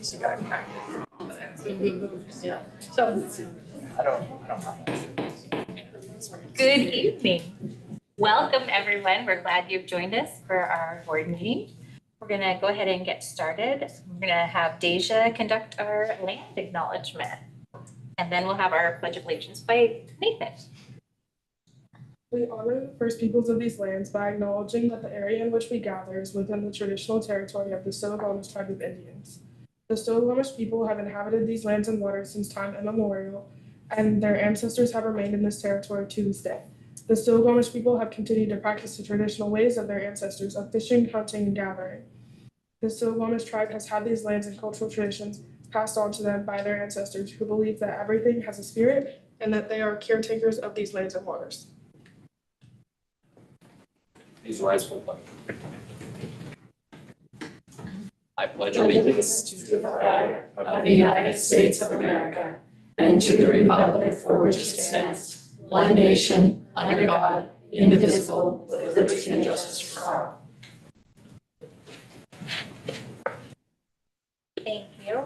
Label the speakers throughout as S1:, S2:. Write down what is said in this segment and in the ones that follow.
S1: So that kind of.
S2: Yeah.
S1: So I don't know.
S3: Good evening. Welcome, everyone. We're glad you've joined us for our board meeting. We're going to go ahead and get started. We're going to have Deja conduct our land acknowledgement. And then we'll have our Pledge of Allegiance by Nathan.
S4: We honor the first peoples of these lands by acknowledging that the area in which we gather is within the traditional territory of the Stillaguamish tribe of Indians. The Stillaguamish people have inhabited these lands and waters since time immemorial, and their ancestors have remained in this territory to this day. The Stillaguamish people have continued to practice the traditional ways of their ancestors of fishing, hunting, and gathering. The Stillaguamish tribe has had these lands and cultural traditions passed on to them by their ancestors, who believe that everything has a spirit and that they are caretakers of these lands and waters.
S1: These rise for fun. I pledge allegiance to the flag
S2: Of the United States of America and to the republic for which it stands, one nation, under God, indivisible, with liberty and justice for all.
S3: Thank you.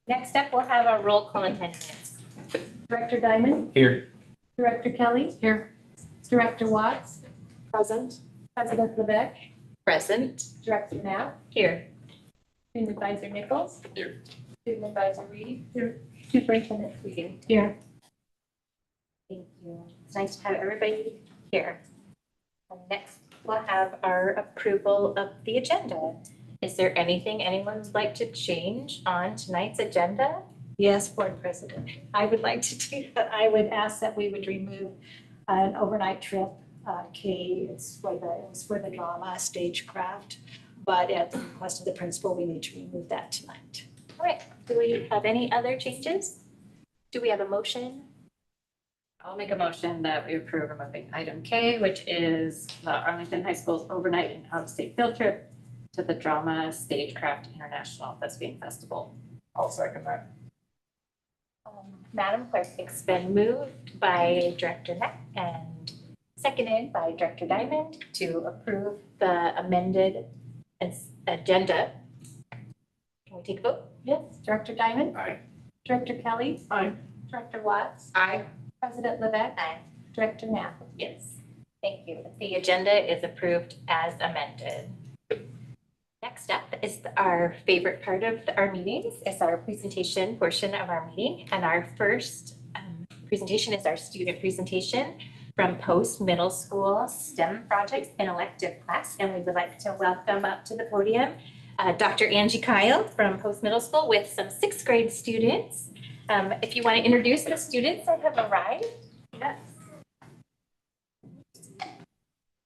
S3: Next up, we'll have our roll call attendance.
S5: Director Diamond,
S1: Here.
S5: Director Kelly. Here. Director Watts,
S4: Present.
S5: President Levesque,
S3: Present.
S5: Director Knapp,
S3: Here.
S5: Student Advisor Nichols.
S1: Here.
S5: Student Advisor Reed.
S4: Here.
S5: Superintendent Tweedy.
S3: Here. Thank you. It's nice to have everybody here. And next, we'll have our approval of the agenda. Is there anything anyone would like to change on tonight's agenda?
S6: Yes, Board President. I would like to do that. I would ask that we would remove an overnight trip. It's for the drama stagecraft, but at the request of the principal, we need to remove that tonight.
S3: All right, do we have any other changes? Do we have a motion?
S7: I'll make a motion that we approve removing item K, which is the Arlington High School's overnight and out-of-state field trip to the Drama Stagecraft International Thespian Festival.
S1: I'll second that.
S3: Madam Clerk, it's been moved by Director Knapp and seconded by Director Diamond to approve the amended agenda. Can we take a vote?
S5: Yes, Director Diamond.
S1: Aye.
S5: Director Kelly.
S4: Aye.
S5: Director Watts.
S3: Aye.
S5: President Levesque.
S3: Aye.
S5: Director Knapp.
S3: Yes. Thank you. The agenda is approved as amended. Next up is our favorite part of our meetings. It's our presentation portion of our meeting. And our first presentation is our student presentation from Post Middle School STEM Projects and Elective class. And we would like to welcome up to the podium Dr. Angie Kyle from Post Middle School with some sixth grade students. If you want to introduce the students that have arrived. Yes.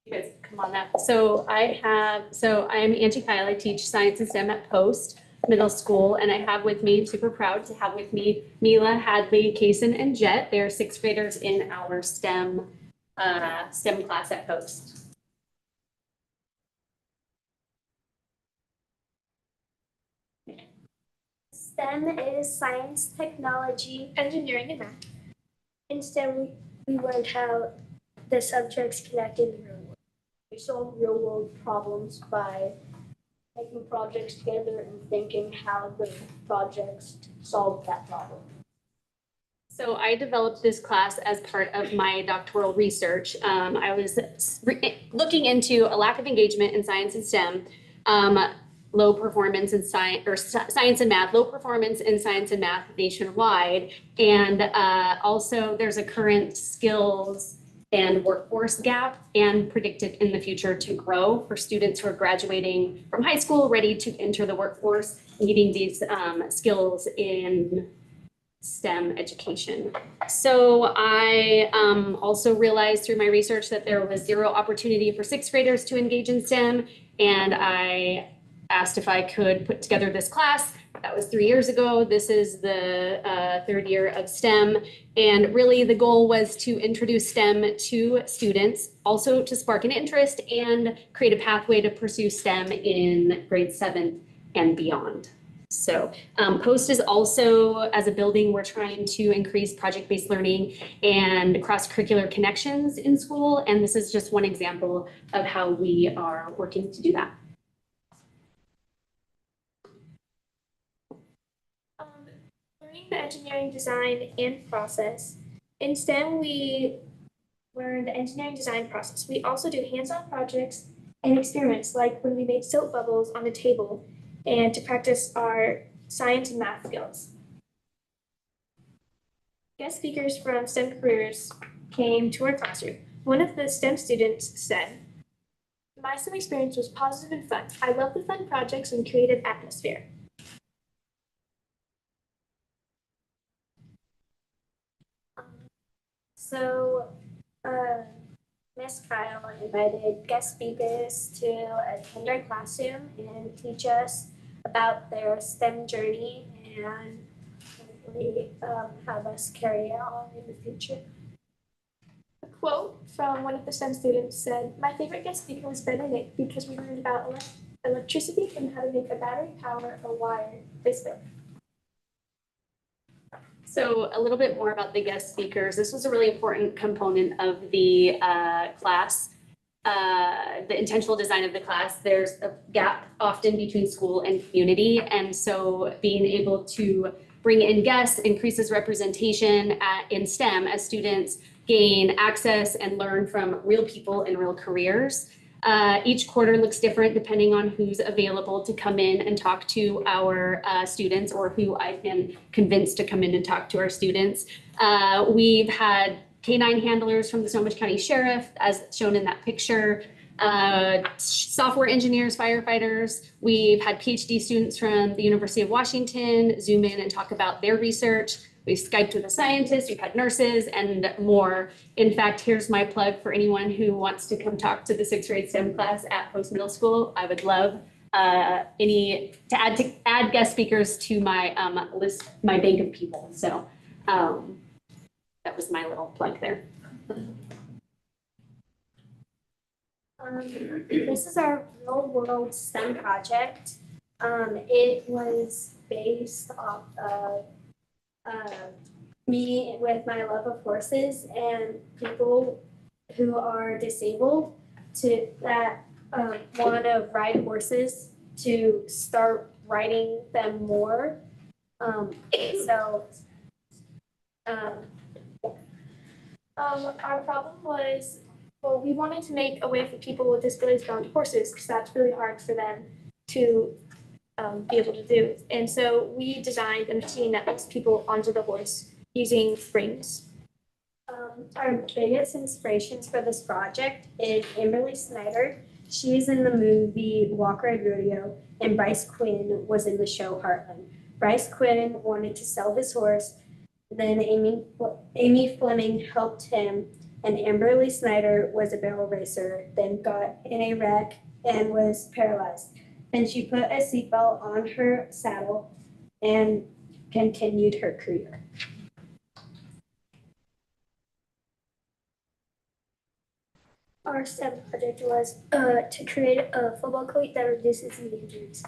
S8: You guys come on up. So I'm Angie Kyle. I teach science and STEM at Post Middle School, and I have with me, super proud to have with me, Mila, Hadley, Kaysen, and Jet. They're sixth graders in our STEM class at Post.
S9: STEM is science, technology, engineering, and math. In STEM, we learned how the subjects connect in the real world. We solve real-world problems by making projects together and thinking how the projects solve that problem.
S8: So I developed this class as part of my doctoral research. I was looking into a lack of engagement in science and STEM, low performance in science and math, low performance in science and math nationwide. And also there's a current skills and workforce gap and predicted in the future to grow for students who are graduating from high school, ready to enter the workforce, needing these skills in STEM education. So I also realized through my research that there was zero opportunity for sixth graders to engage in STEM. And I asked if I could put together this class. That was 3 years ago. This is the third year of STEM. And really the goal was to introduce STEM to students, also to spark an interest and create a pathway to pursue STEM in grade 7 and beyond. So Post is also, as a building, we're trying to increase project-based learning and cross-curricular connections in school. And this is just one example of how we are working to do that.
S9: the engineering design and process. In STEM, we learn the engineering design process. We also do hands-on projects and experiments, like when we made soap bubbles on a table and to practice our science and math skills. Guest speakers from STEM careers came to our classroom. One of the STEM students said, "My STEM experience was positive and fun. I love the fun projects and creative atmosphere." So, Miss Kyle invited guest speakers to attend our classroom and teach us about their STEM journey and hopefully have us carry it on in the future. A quote from one of the STEM students said, "My favorite guest speaker was Benedict because we learned about electricity and how to make a battery power a wire this way."
S8: So a little bit more about the guest speakers. This was a really important component of the class. The intentional design of the class, there's a gap often between school and community. And so being able to bring in guests increases representation in STEM as students gain access and learn from real people in real careers. Each quarter looks different depending on who's available to come in and talk to our students or who I can convince to come in and talk to our students. We've had K-9 handlers from the Snohomish County Sheriff, as shown in that picture, software engineers, firefighters. We've had PhD students from the University of Washington Zoom in and talk about their research. We've Skyped with a scientist, we've had nurses and more. In fact, here's my plug for anyone who wants to come talk to the 6th grade STEM class at Post Middle School. I would love to add guest speakers to my list, my bank of people. So that was my little plug there.
S9: This is our real world STEM project. It was based off of me with my love of horses and people who are disabled that want to ride horses to start riding them more. Our problem was, well, we wanted to make a way for people with disabilities to go on horses because that's really hard for them to be able to do. And so we designed a machine that puts people onto the horse using springs. Our biggest inspirations for this project is Amberly Snyder. She's in the movie Walk Ride Rodeo, and Bryce Quinn was in the show Heartland. Bryce Quinn wanted to sell his horse, then Amy Fleming helped him, and Amberly Snyder was a barrel racer, then got in a wreck and was paralyzed. Then she put a seatbelt on her saddle and continued her career. Our STEM project was to create a football cleat that reduces knee injuries.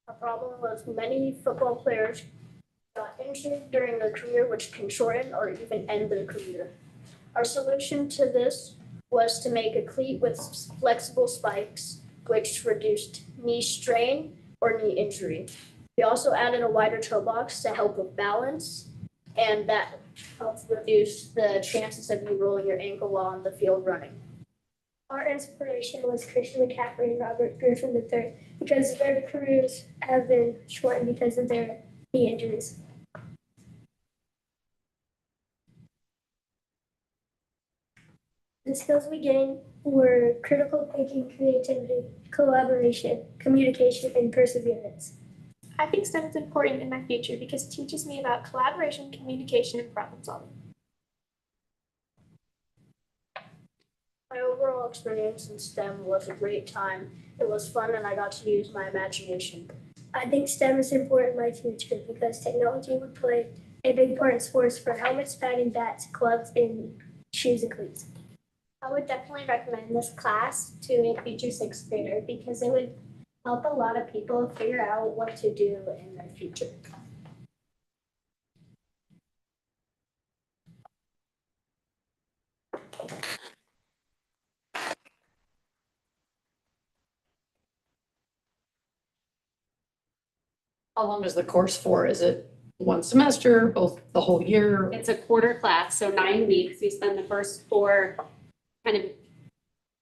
S9: Our problem was many football players got injured during their career, which can shorten or even end their career. Our solution to this was to make a cleat with flexible spikes, which reduced knee strain or knee injury. We also added a wider toe box to help with balance, and that helps reduce the chances of you rolling your ankle while on the field running. Our inspiration was Christian McCaffrey and Robert Griffin III because their careers have been shortened because of their knee injuries. The skills we gained were critical thinking, creativity, collaboration, communication, and perseverance. I think STEM is important in my future because it teaches me about collaboration, communication, and problem solving. My overall experience in STEM was a great time. It was fun and I got to use my imagination. I think STEM is important in my future because technology would play a big part in sports for helmets, padding, bats, gloves, and shoes and cleats. I would definitely recommend this class to a future 6th grader because it would help a lot of people figure out what to do in their future.
S2: How long is the course for? Is it one semester, both the whole year?
S8: It's a quarter class, so 9 weeks. We spend the first 4 kind of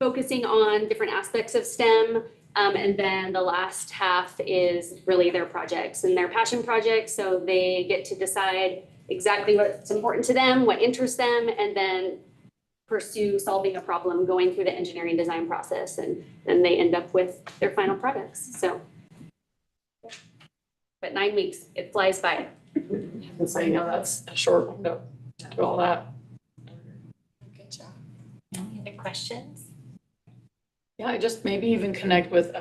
S8: focusing on different aspects of STEM. And then the last half is really their projects and their passion projects. So they get to decide exactly what's important to them, what interests them, and then pursue solving a problem going through the engineering design process. And then they end up with their final products. So, but 9 weeks, it flies by.
S2: And so, you know, that's a short window to do all that.
S3: Good job. Any other questions?
S2: Yeah, I just maybe even connect with,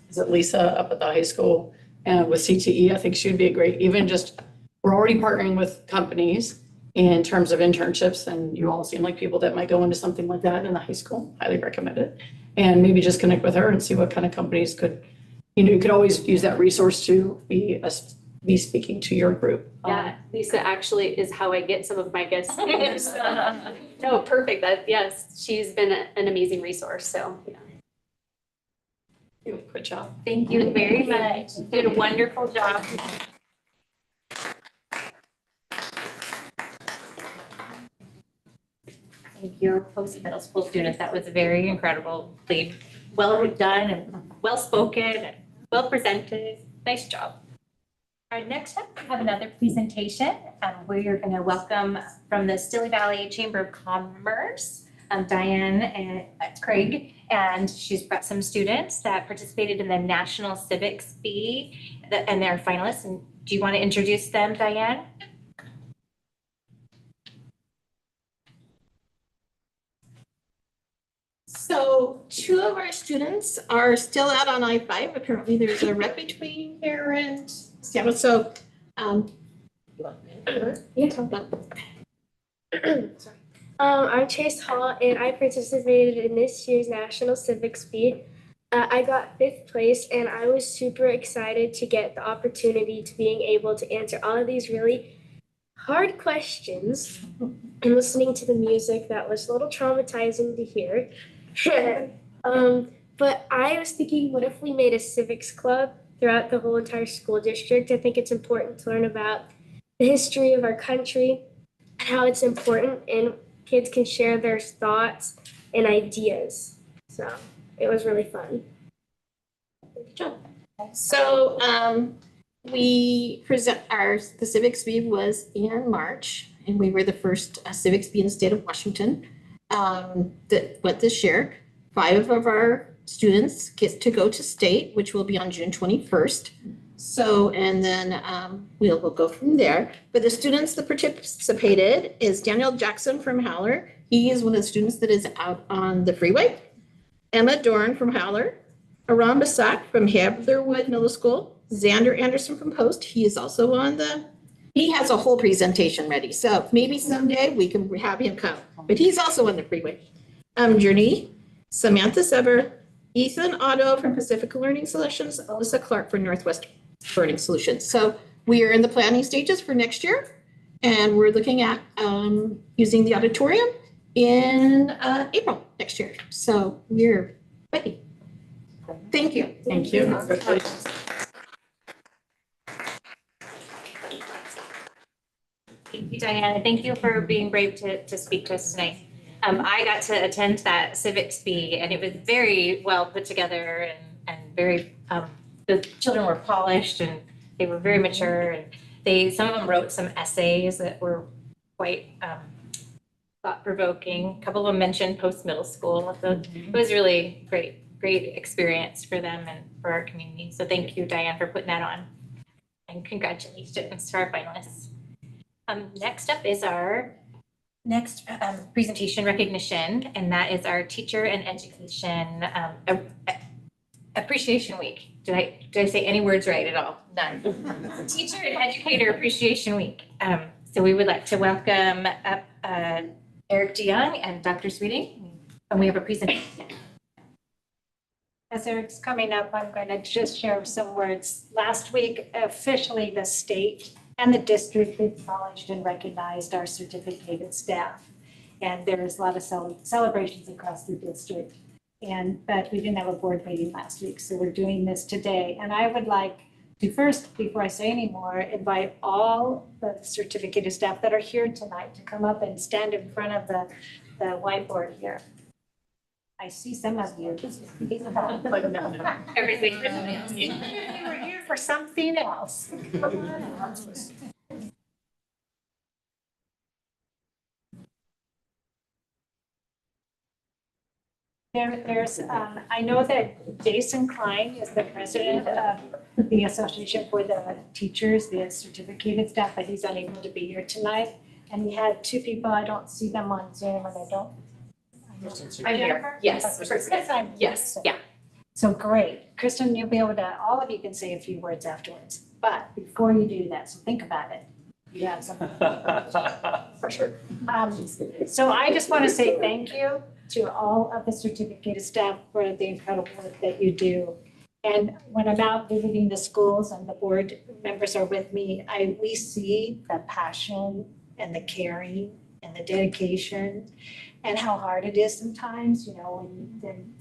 S2: is it Lisa up at the high school and with CTE? I think she'd be a great, even just, we're already partnering with companies in terms of internships, and you all seem like people that might go into something like that in the high school. Highly recommend it. And maybe just connect with her and see what kind of companies could, you know, you could always use that resource to be speaking to your group.
S8: Yeah, Lisa actually is how I get some of my guests. No, perfect. That, yes, she's been an amazing resource. So, yeah.
S2: Good job.
S3: Thank you very much. You did a wonderful job. Thank you, post middle school students. That was very incredibly well done and well spoken and well presented. Nice job. All right, next up, we have another presentation. We are going to welcome from the Stille Valley Chamber of Commerce, Diane and Craig, and she's brought some students that participated in the National Civics Bee and they're finalists. And do you want to introduce them, Diane?
S10: So 2 of our students are still out on I-5. Apparently there's a wreck between here and Seattle. So,
S9: You can talk about Sorry. I'm Chase Hall, and I participated in this year's National Civics Bee. I got 5th place, and I was super excited to get the opportunity to being able to answer all of these really hard questions and listening to the music that was a little traumatizing to hear. But I was thinking, what if we made a civics club throughout the whole entire school district? I think it's important to learn about the history of our country and how it's important, and kids can share their thoughts and ideas. So it was really fun.
S10: good job. So the Civics Bee was in March, and we were the first Civics Bee in the state of Washington that went this year. 5 of our students get to go to state, which will be on June 21st. So, and then we'll go from there. But the students that participated is Daniel Jackson from Howler. He is one of the students that is out on the freeway. Emma Dorn from Howler. Aram Basak from Heatherwood Middle School. Xander Anderson from Post. He is also on he has a whole presentation ready. So maybe someday we can have him come. But he's also on the freeway. Journey, Samantha Sever, Ethan Otto from Pacific Learning Solutions, Alyssa Clark from Northwest Learning Solutions. So we are in the planning stages for next year, and we're looking at using the auditorium in April next year. So we're ready. Thank you.
S2: Thank you. Congratulations.
S3: Thank you, Diana. Thank you for being brave to speak to us tonight. I got to attend that civics bee, and it was very well put together and very, the children were polished and they were very mature, and some of them wrote some essays that were quite thought-provoking. A couple of them mentioned post-middle school. So it was really great experience for them and for our community. So thank you, Diane, for putting that on. And congratulations to our finalists. Next up is our next presentation recognition, and that is our Teacher and Education Appreciation Week. Did I say any words right at all? None. Teacher and Educator Appreciation Week. So we would like to welcome up Eric DeYoung and Dr. Sweeting, and we have a presentation.
S6: As Eric's coming up, I'm going to just share some words. Last week, officially, the state and the district acknowledged and recognized our certificated staff. And there's a lot of celebrations across the district. But we didn't have a board meeting last week, so we're doing this today. And I would like to first, before I say any more, invite all the certificated staff that are here tonight to come up and stand in front of the whiteboard here. I see some of you.
S8: Everything.
S6: You were here for something else. I know that Jason Klein is the president of the Association for the Teachers, the certificated staff, but he's unable to be here tonight. And he had two people, I don't see them on Zoom, and I don't.
S3: I'm here. Yes.
S8: Yes, yeah.
S6: So great. Kristen, you'll be able to, all of you can say a few words afterwards. But before you do that, so think about it. You have something.
S1: For sure.
S6: So I just want to say thank you to all of the certificated staff for the incredible work that you do. And when I'm out visiting the schools and the board members are with me, we see the passion and the caring and the dedication and how hard it is sometimes, when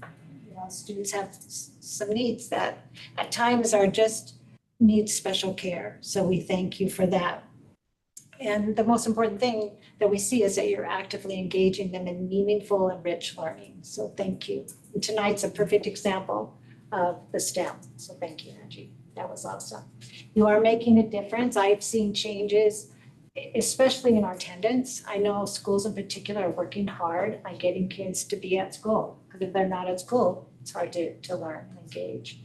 S6: students have some needs that at times are just need special care. So we thank you for that. And the most important thing that we see is that you're actively engaging them in meaningful and rich learning. So thank you. And tonight's a perfect example of the STEM. So thank you, Angie. That was awesome. You are making a difference. I've seen changes, especially in our attendance. I know schools in particular are working hard on getting kids to be at school. Because if they're not at school, it's hard to learn and engage.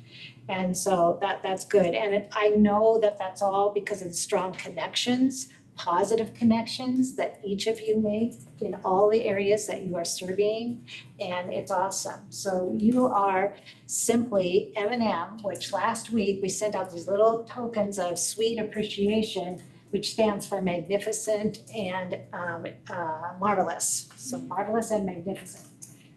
S6: And so that's good. And I know that that's all because of the strong connections, positive connections that each of you make in all the areas that you are serving, and it's awesome. So you are simply M&M, which last week we sent out these little tokens of sweet appreciation, which stands for magnificent and marvelous. So marvelous and magnificent.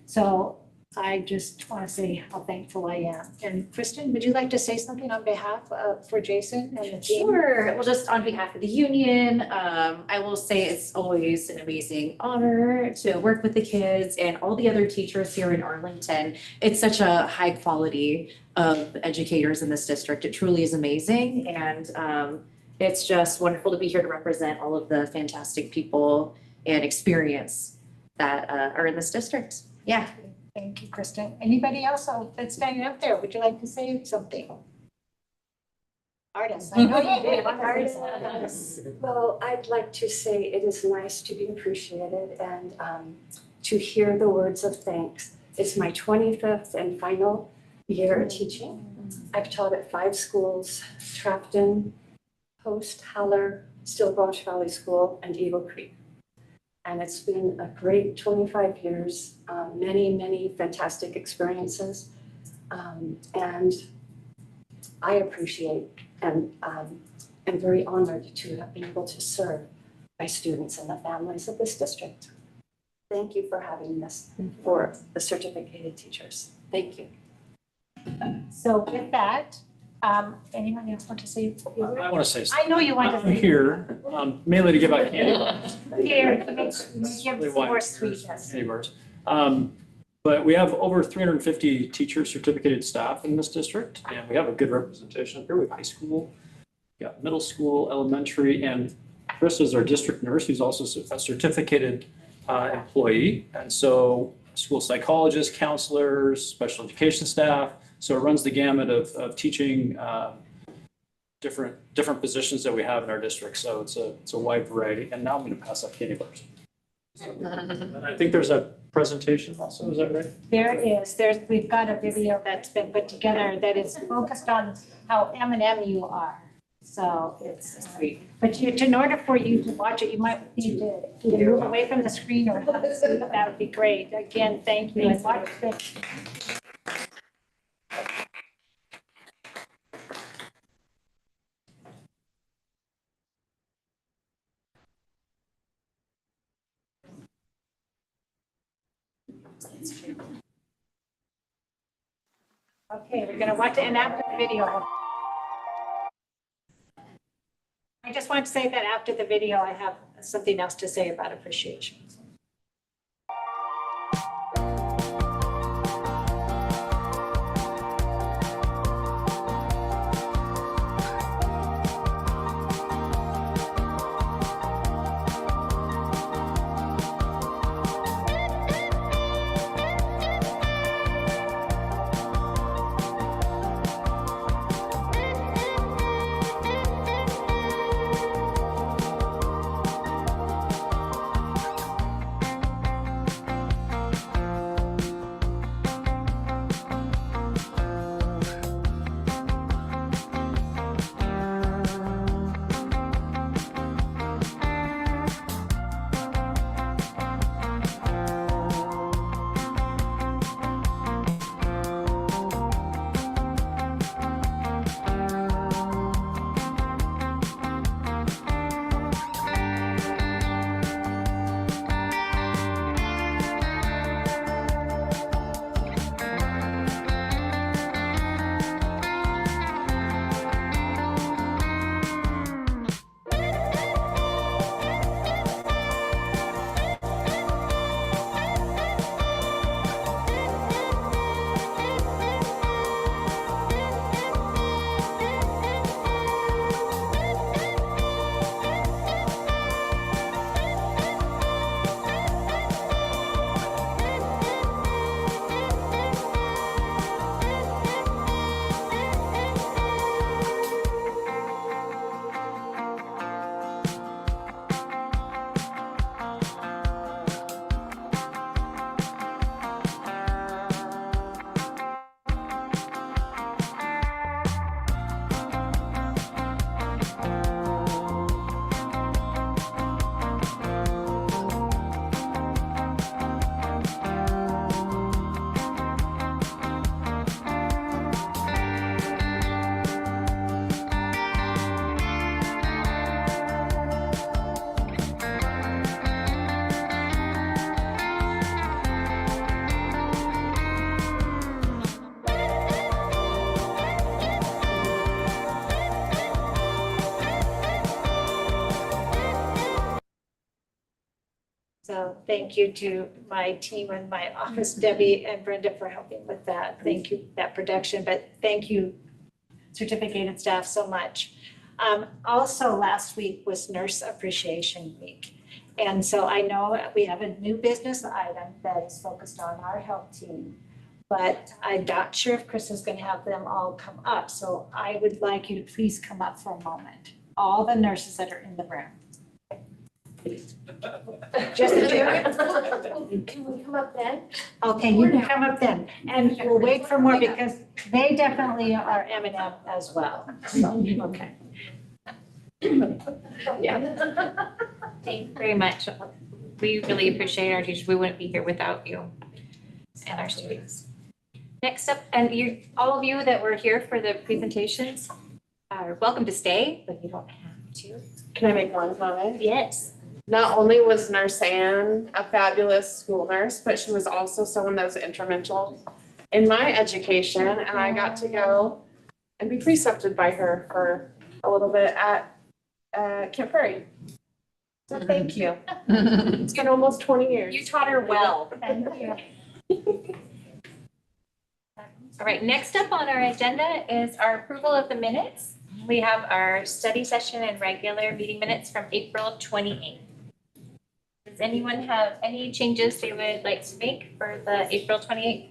S6: So I just want to say how thankful I am. And Kristen, would you like to say something on behalf for Jason and the team?
S11: Sure. Well, just on behalf of the union, I will say it's always an amazing honor to work with the kids and all the other teachers here in Arlington. It's such a high quality of educators in this district. It truly is amazing. And it's just wonderful to be here to represent all of the fantastic people and experience that are in this district. Yeah.
S6: Thank you, Kristen. Anybody else that's standing up there? Would you like to say something? Artists, I know you did. Artists.
S12: Well, I'd like to say it is nice to be appreciated and to hear the words of thanks. It's my 25th and final year teaching. I've taught at 5 schools: Trafton, Post, Haller, Stillwater Valley School, and Eagle Creek. And it's been a great 25 years, many, many fantastic experiences. And I appreciate and am very honored to have been able to serve my students and the families of this district. Thank you for having this for the certificated teachers. Thank you.
S6: So with that, anyone else want to say?
S13: I want to say something.
S6: I know you want to.
S13: I'm here, mainly to give out candy bars.
S6: Here, to make give more sweetness.
S13: Candy bars. But we have over 350 teacher certificated staff in this district, and we have a good representation up here. We have high school, we got middle school, elementary, and Chris is our district nurse, who's also a certificated employee. And so school psychologists, counselors, special education staff. So it runs the gamut of teaching different positions that we have in our district. So it's a wide variety. And now I'm going to pass out candy bars. And I think there's a presentation also, is that right?
S6: There is. We've got a video that's been put together that is focused on how M&M you are. So it's, but in order for you to watch it, you might need to either move away from the screen or that would be great. Again, thank you. And watch the Okay, we're gonna watch it, and after the video. I just want to say that after the video, I have something else to say about appreciation. thank you to my team and my office, Debbie and Brenda, for helping with that. Thank you, that production, but thank you, certificated staff, so much. Also, last week was Nurse Appreciation Week. And so I know we have a new business item that is focused on our health team, but I'm not sure if Chris is going to have them all come up. So I would like you to please come up for a moment, all the nurses that are in the room. Just a few.
S9: Can we come up then?
S6: Okay, you can come up then, and we'll wait for more because they definitely are M&M as well. So, okay.
S3: Thank you very much. We really appreciate our teachers. We wouldn't be here without you and our students. Next up, and all of you that were here for the presentations are welcome to stay, but you don't have to.
S14: Can I make one comment?
S3: Yes.
S14: Not only was Nurse Ann a fabulous school nurse, but she was also someone that was instrumental in my education, and I got to go and be precepted by her for a little bit at Camp Prairie. So thank you. It's been almost 20 years.
S3: You taught her well.
S6: Thank you.
S3: All right, next up on our agenda is our approval of the minutes. We have our study session and regular meeting minutes from April 28th. Does anyone have any changes they would like to make for the April 28th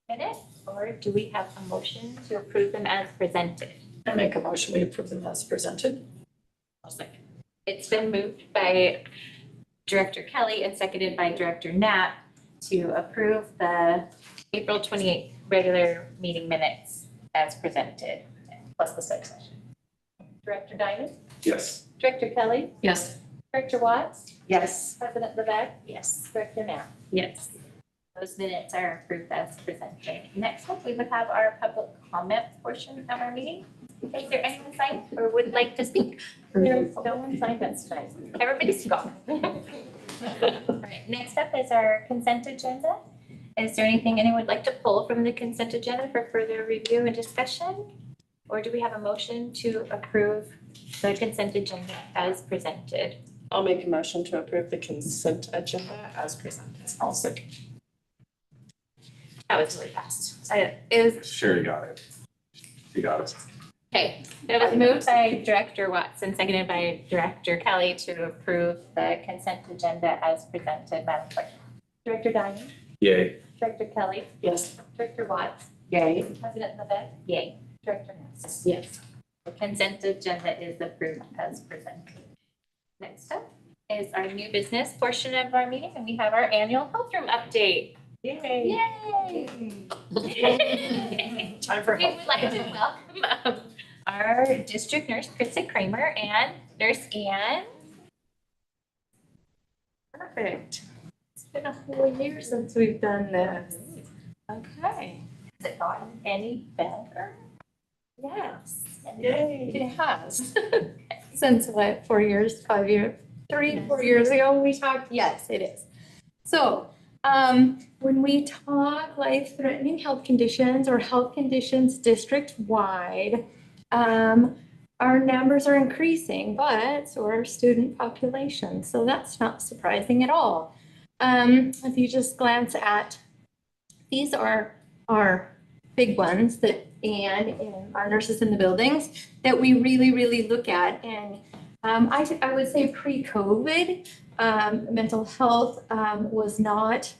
S3: minutes? Or do we have a motion to approve them as presented?
S2: I make a motion, we approve them as presented.
S3: I'll second. It's been moved by Director Kelly and seconded by Director Knapp to approve the April 28th regular meeting minutes as presented, plus the study session. Director Diamond?
S1: Yes.
S3: Director Kelly?
S2: Yes.
S3: Director Watts?
S14: Yes.
S3: President Levesque? Yes. Director Knapp? Yes. Those minutes are approved as presented. Next up, we would have our public comment portion of our meeting. Is there anyone signed or would like to speak? There's no one signed, that's nice. Everybody's gone. All right, next up is our consent agenda. Is there anything anyone would like to pull from the consent agenda for further review and discussion? Or do we have a motion to approve the consent agenda as presented?
S14: I'll make a motion to approve the consent agenda as presented.
S2: I'll second.
S3: That was really fast. Is
S1: Sherry got it. You got it.
S3: Okay, it was moved by Director Watts and seconded by Director Kelly to approve the consent agenda as presented. Madam Clerk. Director Diamond?
S1: Yay.
S3: Director Kelly?
S2: Yes.
S3: Director Watts?
S14: Yay.
S3: President Levesque? Yay. Director Ness?
S2: Yes.
S3: The consent agenda is approved as presented. Next up is our new business portion of our meeting, and we have our annual health room update.
S14: Yay.
S3: Yay!
S2: Time for
S3: We would like to welcome our district nurse, Krista Kramer, and Nurse Ann.
S11: Perfect. It's been a whole year since we've done this. Okay.
S3: Has it gotten any better?
S11: Yes.
S14: Yay.
S11: It has. Since what, 4 years, 5 years, 3, 4 years ago when we talked? Yes, it is. So, when we talk life-threatening health conditions or health conditions district-wide, our numbers are increasing, but so are student populations. So that's not surprising at all. If you just glance at, these are our big ones that, and our nurses in the buildings that we really look at. And I would say pre-COVID, mental health was not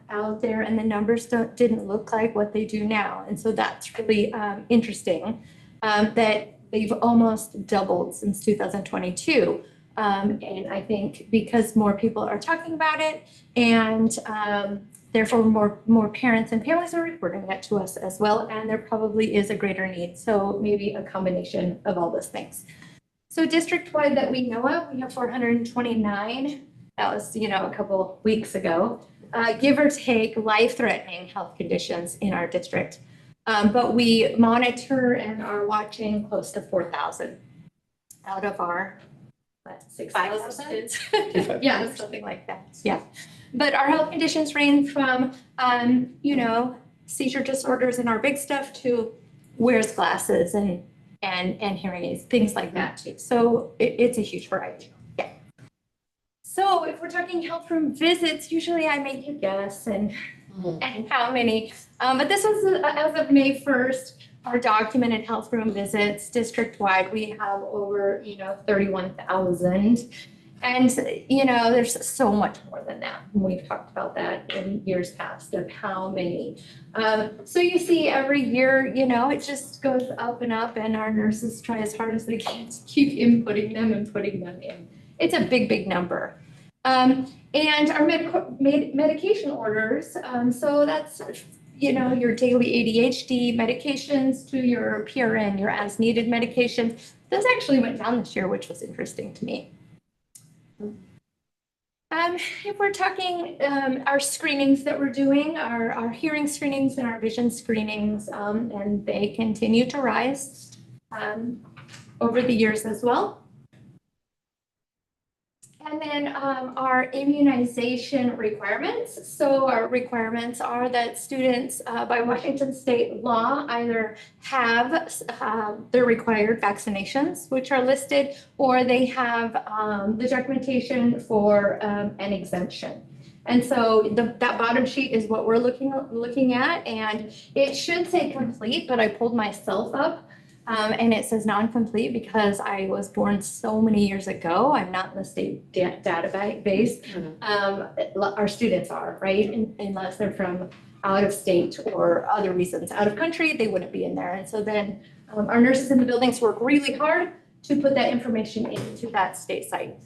S11: out there, and the numbers didn't look like what they do now. And so that's really interesting that they've almost doubled since 2022. And I think because more people are talking about it, and therefore more parents and families are reporting that to us as well, and there probably is a greater need. So maybe a combination of all those things. So district-wide that we know of, we have 429. That was, a couple weeks ago, give or take life-threatening health conditions in our district. But we monitor and are watching close to 4,000 out of our 6,000. Yeah, something like that. Yeah. But our health conditions range from, seizure disorders and our big stuff to wears glasses and hearing aids, things like that too. So it's a huge variety. Yeah.
S5: So if we're talking health room visits, usually I make you guess and how many. But this was as of May 1st, our documented health room visits district-wide, we have over, 31,000. And, there's so much more than that. We've talked about that in years past of how many. So you see every year, it just goes up and up, and our nurses try as hard as they can to keep inputting them and putting them in. It's a big, big number. And our medication orders, so that's, your daily ADHD medications to your PRN, your as needed medication. Those actually went down this year, which was interesting to me. If we're talking our screenings that we're doing, our hearing screenings and our vision screenings, and they continue to rise over the years as well. And then our immunization requirements. So our requirements are that students by Washington state law either have their required vaccinations, which are listed, or they have the documentation for an exemption. And so that bottom sheet is what we're looking at, and it should say complete, but I pulled myself up. And it says non-complete because I was born so many years ago. I'm not in the state database. Our students are, right? Unless they're from out of state or other reasons, out of country, they wouldn't be in there. And so then our nurses in the buildings work really hard to put that information into that state site.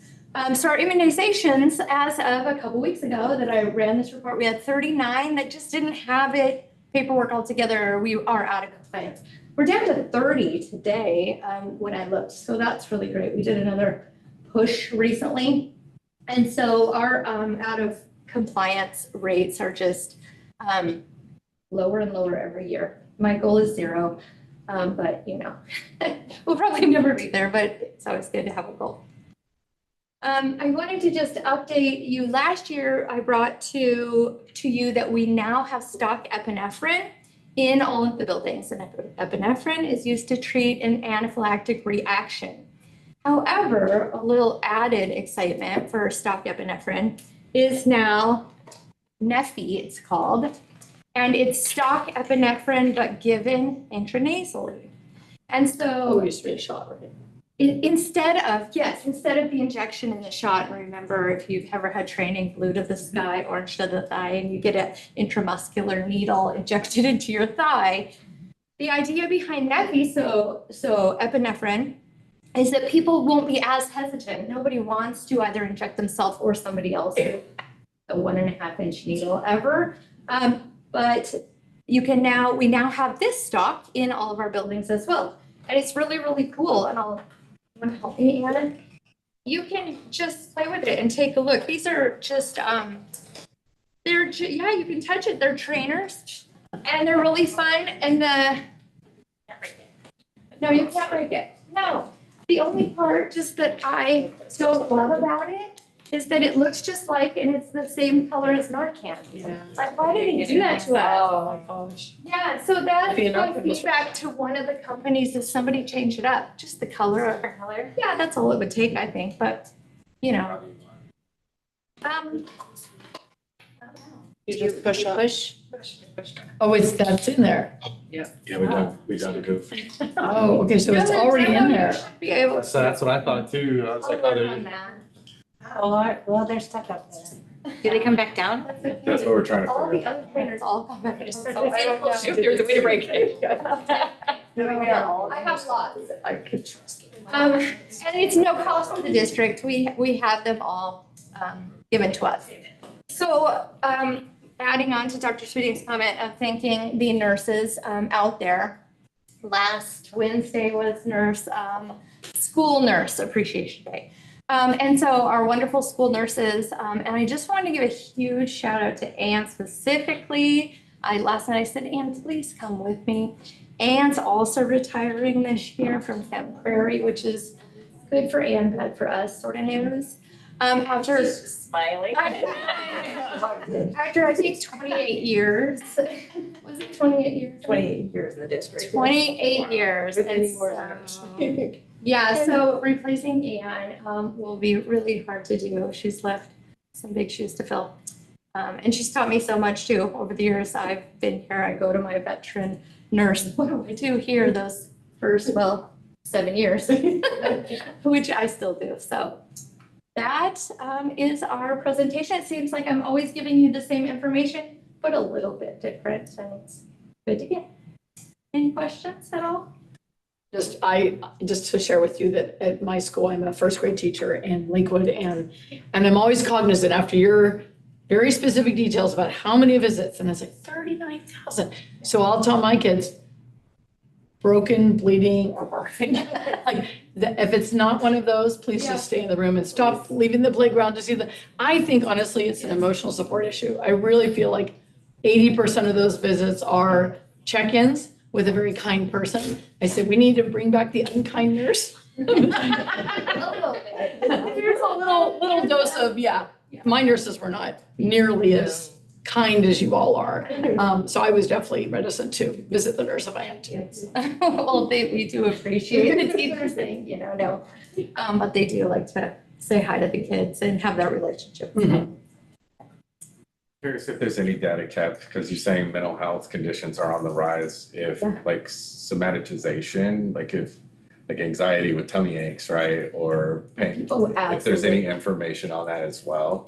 S5: So our immunizations, as of a couple weeks ago that I ran this report, we had 39 that just didn't have it paperwork all together. We are out of compliance. We're down to 30 today when I looked, so that's really great. We did another push recently. And so our out of compliance rates are just lower and lower every year. My goal is 0, but we'll probably never be there, but it's always good to have a goal. I wanted to just update you. Last year, I brought to you that we now have stock epinephrine in all of the buildings, and epinephrine is used to treat an anaphylactic reaction. However, a little added excitement for stock epinephrine is now Neffy, it's called, and it's stock epinephrine but given intranasally. And so
S2: it used to be a shot, right?
S5: Instead of the injection in the shot, and remember if you've ever had training, blue to the sky, orange to the thigh, and you get an intramuscular needle injected into your thigh, the idea behind Neffy, so epinephrine, is that people won't be as hesitant. Nobody wants to either inject themselves or somebody else with a 1.5-inch needle ever. But we now have this stock in all of our buildings as well. And it's really, really cool. And want to help me, Anna? You can just play with it and take a look. These are just, you can touch it. They're trainers and they're really fun. And no, you can't break it. No, the only part just that I don't love about it is that it looks just like, and it's the same color as Narcan.
S2: Yeah.
S5: Like, why did he do that to us?
S2: Oh, my gosh.
S5: Yeah, so that's
S2: Maybe
S5: my
S2: enough.
S5: feedback to one of the companies is somebody change it up, just the color. Yeah, that's all it would take, I think, but,
S2: You just push up. Oh, that's in there.
S1: Yeah,
S2: we
S1: gotta go.
S2: Oh, okay, so it's already in there.
S5: Be able
S1: So that's what I thought too. I was like, oh,
S6: On that. Well, they're stuck up there.
S3: Do they come back down?
S1: that's what we're trying to
S5: all
S1: figure
S5: the
S1: out.
S5: other trainers all come back.
S2: If there's a way to break it.
S5: I have lots.
S2: I could trust it.
S5: And it's no cost to the district. We have them all given to us. So adding on to Dr. Sweeting's comment of thanking the nurses out there. Last Wednesday was School Nurse Appreciation Day. And so our wonderful school nurses, and I just wanted to give a huge shout out to Anne specifically. Last night I said, Anne, please come with me. Anne's also retiring this year from Camp Prairie, which is good for Anne, bad for us sort of news. After
S3: Smiling.
S5: after I think 28 years, was it 28 years?
S2: 28 years in the district.
S5: 28 years. It's, Yeah, so replacing Anne will be really hard to do. She's left some big shoes to fill. And she's taught me so much too. Over the years I've been here, I go to my veteran nurse. What do I do here those first, 7 years, which I still do. So that is our presentation. It seems like I'm always giving you the same information, but a little bit different, and it's good to get. Any questions at all?
S2: Just to share with you that at my school, I'm a first grade teacher in Lakewood, and I'm always cognizant after your very specific details about how many visits, and it's like 39,000. So I'll tell my kids, broken, bleeding, or barfing. Like, if it's not one of those, please just stay in the room and stop leaving the playground to see I think honestly, it's an emotional support issue. I really feel like 80% of those visits are check-ins with a very kind person. I said, we need to bring back the unkind nurse. There's a little dose of, my nurses were not nearly as kind as you all are. So I was definitely reticent to visit the nurse if I had to.
S5: Well, we do appreciate the teachers saying, no. But they do like to say hi to the kids and have that relationship.
S15: Curious if there's any data kept, because you're saying mental health conditions are on the rise, if like somatization, if anxiety with tummy aches, right? Or pain, if there's any information on that as well.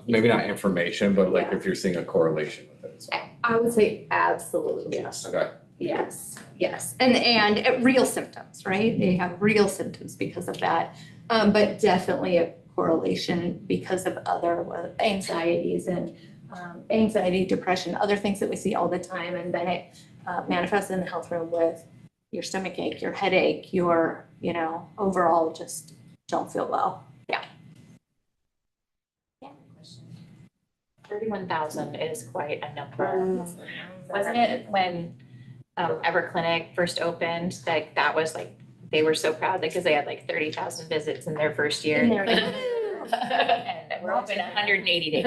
S15: Maybe not information, but if you're seeing a correlation with it as well.
S5: I would say absolutely. Yes.
S15: Okay.
S5: Yes. And real symptoms, right? They have real symptoms because of that. But definitely a correlation because of other anxieties and anxiety, depression, other things that we see all the time. And then it manifests in the health room with your stomach ache, your headache, your, overall just don't feel well.
S3: 31,000 is quite a number. Wasn't it when EverClinic first opened, that was they were so proud because they had 30,000 visits in their first year. And we're open 180 days.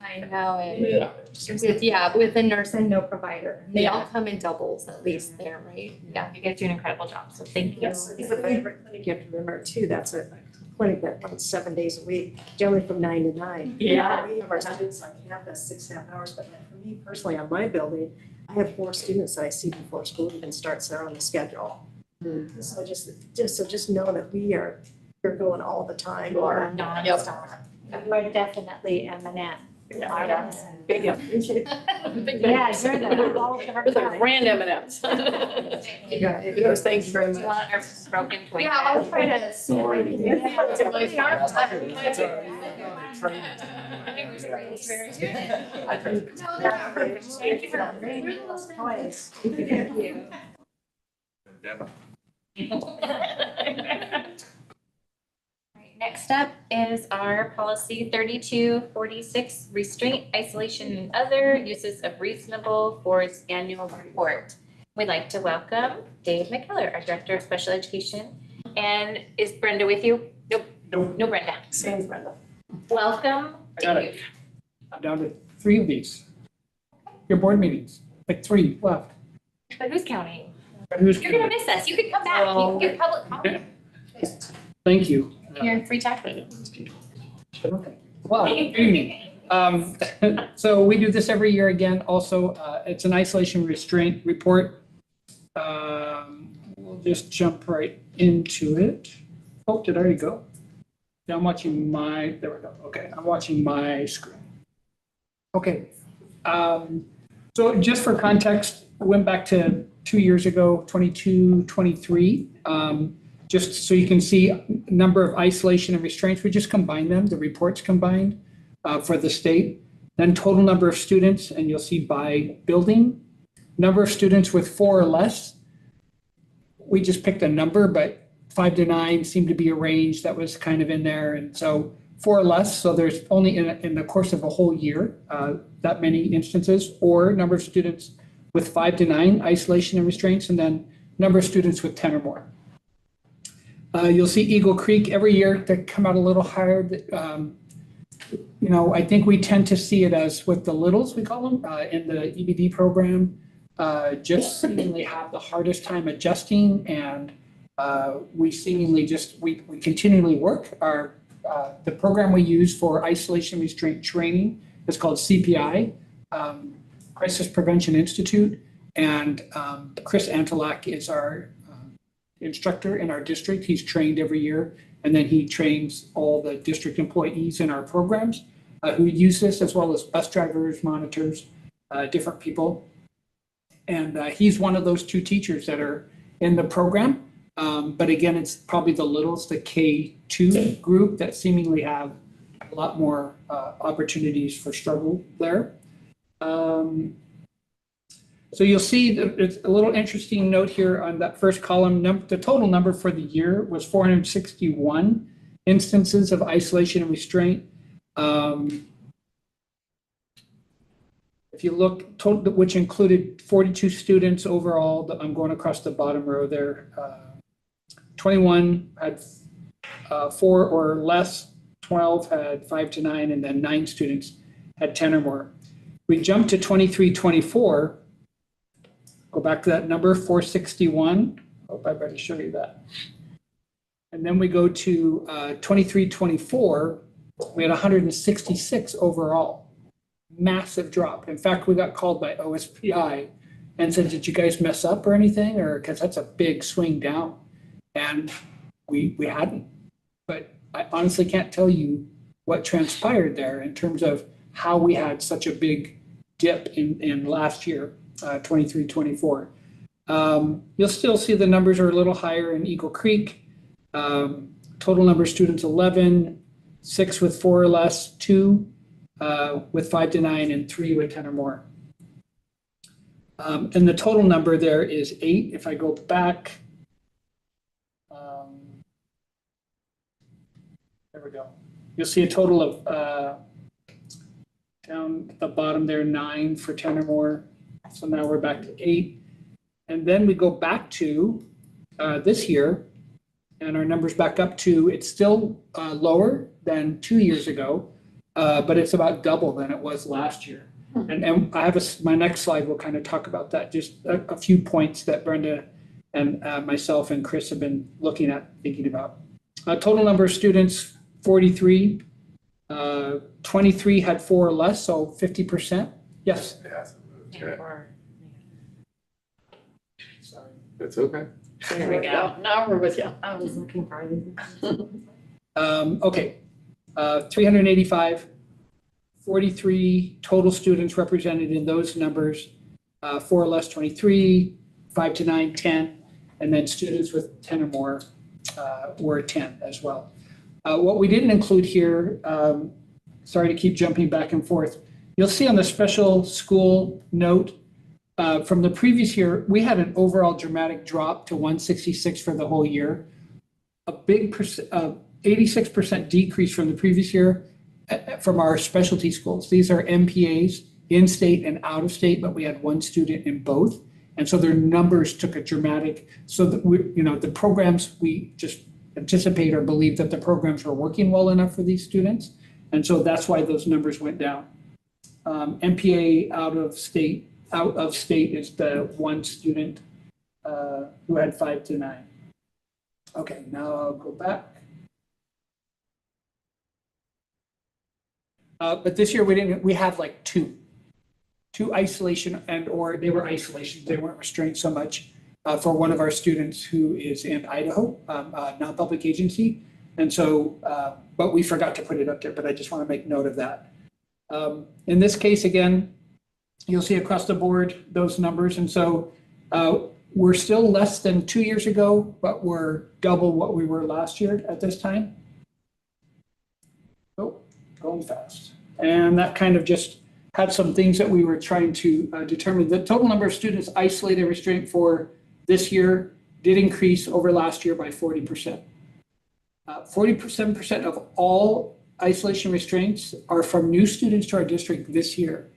S5: I know it. With a nurse and no provider. They all come in doubles at least there, right?
S3: Yeah, you guys do an incredible job, so thank you.
S6: Yes, it's a favorite clinic. You have to remember too, that's a clinic that runs 7 days a week, generally from 9 to 9.
S2: Yeah.
S6: We have our students on campus 6.5 hours, but for me personally, on my building, I have 4 students that I see before school even starts there on the schedule. So just know that we're going all the time.
S3: Or nonstop.
S6: We're definitely M&M.
S2: Big
S6: Yeah, you're
S2: the brand M&Ms. Yes, thank you very much.
S3: Our broken twin.
S5: Yeah, I'll try to sort it.
S3: Next up is our policy 3246, restraint, isolation, and other uses of reasonable force annual report. We'd like to welcome Dave McKellar, our Director of Special Education. And is Brenda with you? Nope. No Brenda.
S2: Same Brenda.
S3: Welcome,
S16: I got
S3: Dave.
S16: it. I'm down to 3 of these. Your board meetings, 3 left.
S3: But who's counting?
S16: Who's
S3: You're gonna miss us. You can come back. You can give public comment.
S16: Thank you.
S3: You're in free time.
S16: Well, good evening. So we do this every year again. Also, it's an isolation restraint report. We'll just jump right into it. Oh, did I already go? Yeah, I'm watching there we go. Okay, I'm watching my screen. Okay. So just for context, I went back to 2 years ago, 22, 23. Just so you can see number of isolation and restraints, we just combined them, the reports combined for the state. Then total number of students, and you'll see by building. Number of students with 4 or less. We just picked a number, but 5 to 9 seemed to be a range that was kind of in there. And so 4 or less, so there's only in the course of a whole year, that many instances, or number of students with 5 to 9 isolation and restraints, and then number of students with 10 or more. You'll see Eagle Creek every year. They come out a little higher. I think we tend to see it as with the littles, we call them, in the EBD program, just seemingly have the hardest time adjusting and we seemingly we continually work. The program we use for isolation restraint training is called CPI, Crisis Prevention Institute. And Chris Antelak is our instructor in our district. He's trained every year. And then he trains all the district employees in our programs who use this, as well as bus drivers, monitors, different people. And he's one of those 2 teachers that are in the program. But again, it's probably the littles, the K2 group that seemingly have a lot more opportunities for struggle there. So you'll see it's a little interesting note here on that first column. The total number for the year was 461 instances of isolation and restraint. If you look, total, which included 42 students overall, I'm going across the bottom row there. 21 had 4 or less, 12 had 5 to 9, and then 9 students had 10 or more. We jumped to 23-24. Go back to that number, 461. Hope I better show you that. And then we go to 23-24. We had 166 overall. Massive drop. In fact, we got called by OSPI and said, did you guys mess up or anything? Or because that's a big swing down. And we hadn't. But I honestly can't tell you what transpired there in terms of how we had such a big dip in last year, 23-24. You'll still see the numbers are a little higher in Eagle Creek. Total number of students 11, 6 with 4 or less, 2 with 5 to 9, and 3 with 10 or more. And the total number there is 8. If I go back, there we go. You'll see a total of, down at the bottom there, 9 for 10 or more. So now we're back to 8. And then we go back to this year, and our numbers back up to, it's still lower than 2 years ago, but it's about double than it was last year. And I have my next slide will kind of talk about that, just a few points that Brenda and myself and Chris have been looking at, thinking about. Total number of students, 43. 23 had 4 or less, so 50%. Yes?
S15: Okay.
S16: Sorry.
S15: It's okay.
S2: There we go. Now we're with you.
S11: I was looking for it.
S16: Okay, 385, 43 total students represented in those numbers, 4 or less 23, 5 to 9, 10, and then students with 10 or more were 10 as well. What we didn't include here, sorry to keep jumping back and forth, you'll see on the special school note from the previous year, we had an overall dramatic drop to 166 for the whole year. A big 86% decrease from the previous year from our specialty schools. These are MPAs, in-state and out-of-state, but we had 1 student in both. And so their numbers took a dramatic, so that the programs, we just anticipate or believe that the programs are working well enough for these students. And so that's why those numbers went down. MPA out of state is the 1 student who had 5 to 9. Okay, now I'll go back. But this year we have like two isolation or they were isolations. They weren't restrained so much for one of our students who is in Idaho, non-public agency. And so, but we forgot to put it up there, but I just want to make note of that. In this case, again, you'll see across the board those numbers. And so we're still less than 2 years ago, but we're double what we were last year at this time. Oh, going fast. And that kind of just had some things that we were trying to determine. The total number of students isolated and restrained for this year did increase over last year by 40%. 47% of all isolation restraints are from new students to our district this year.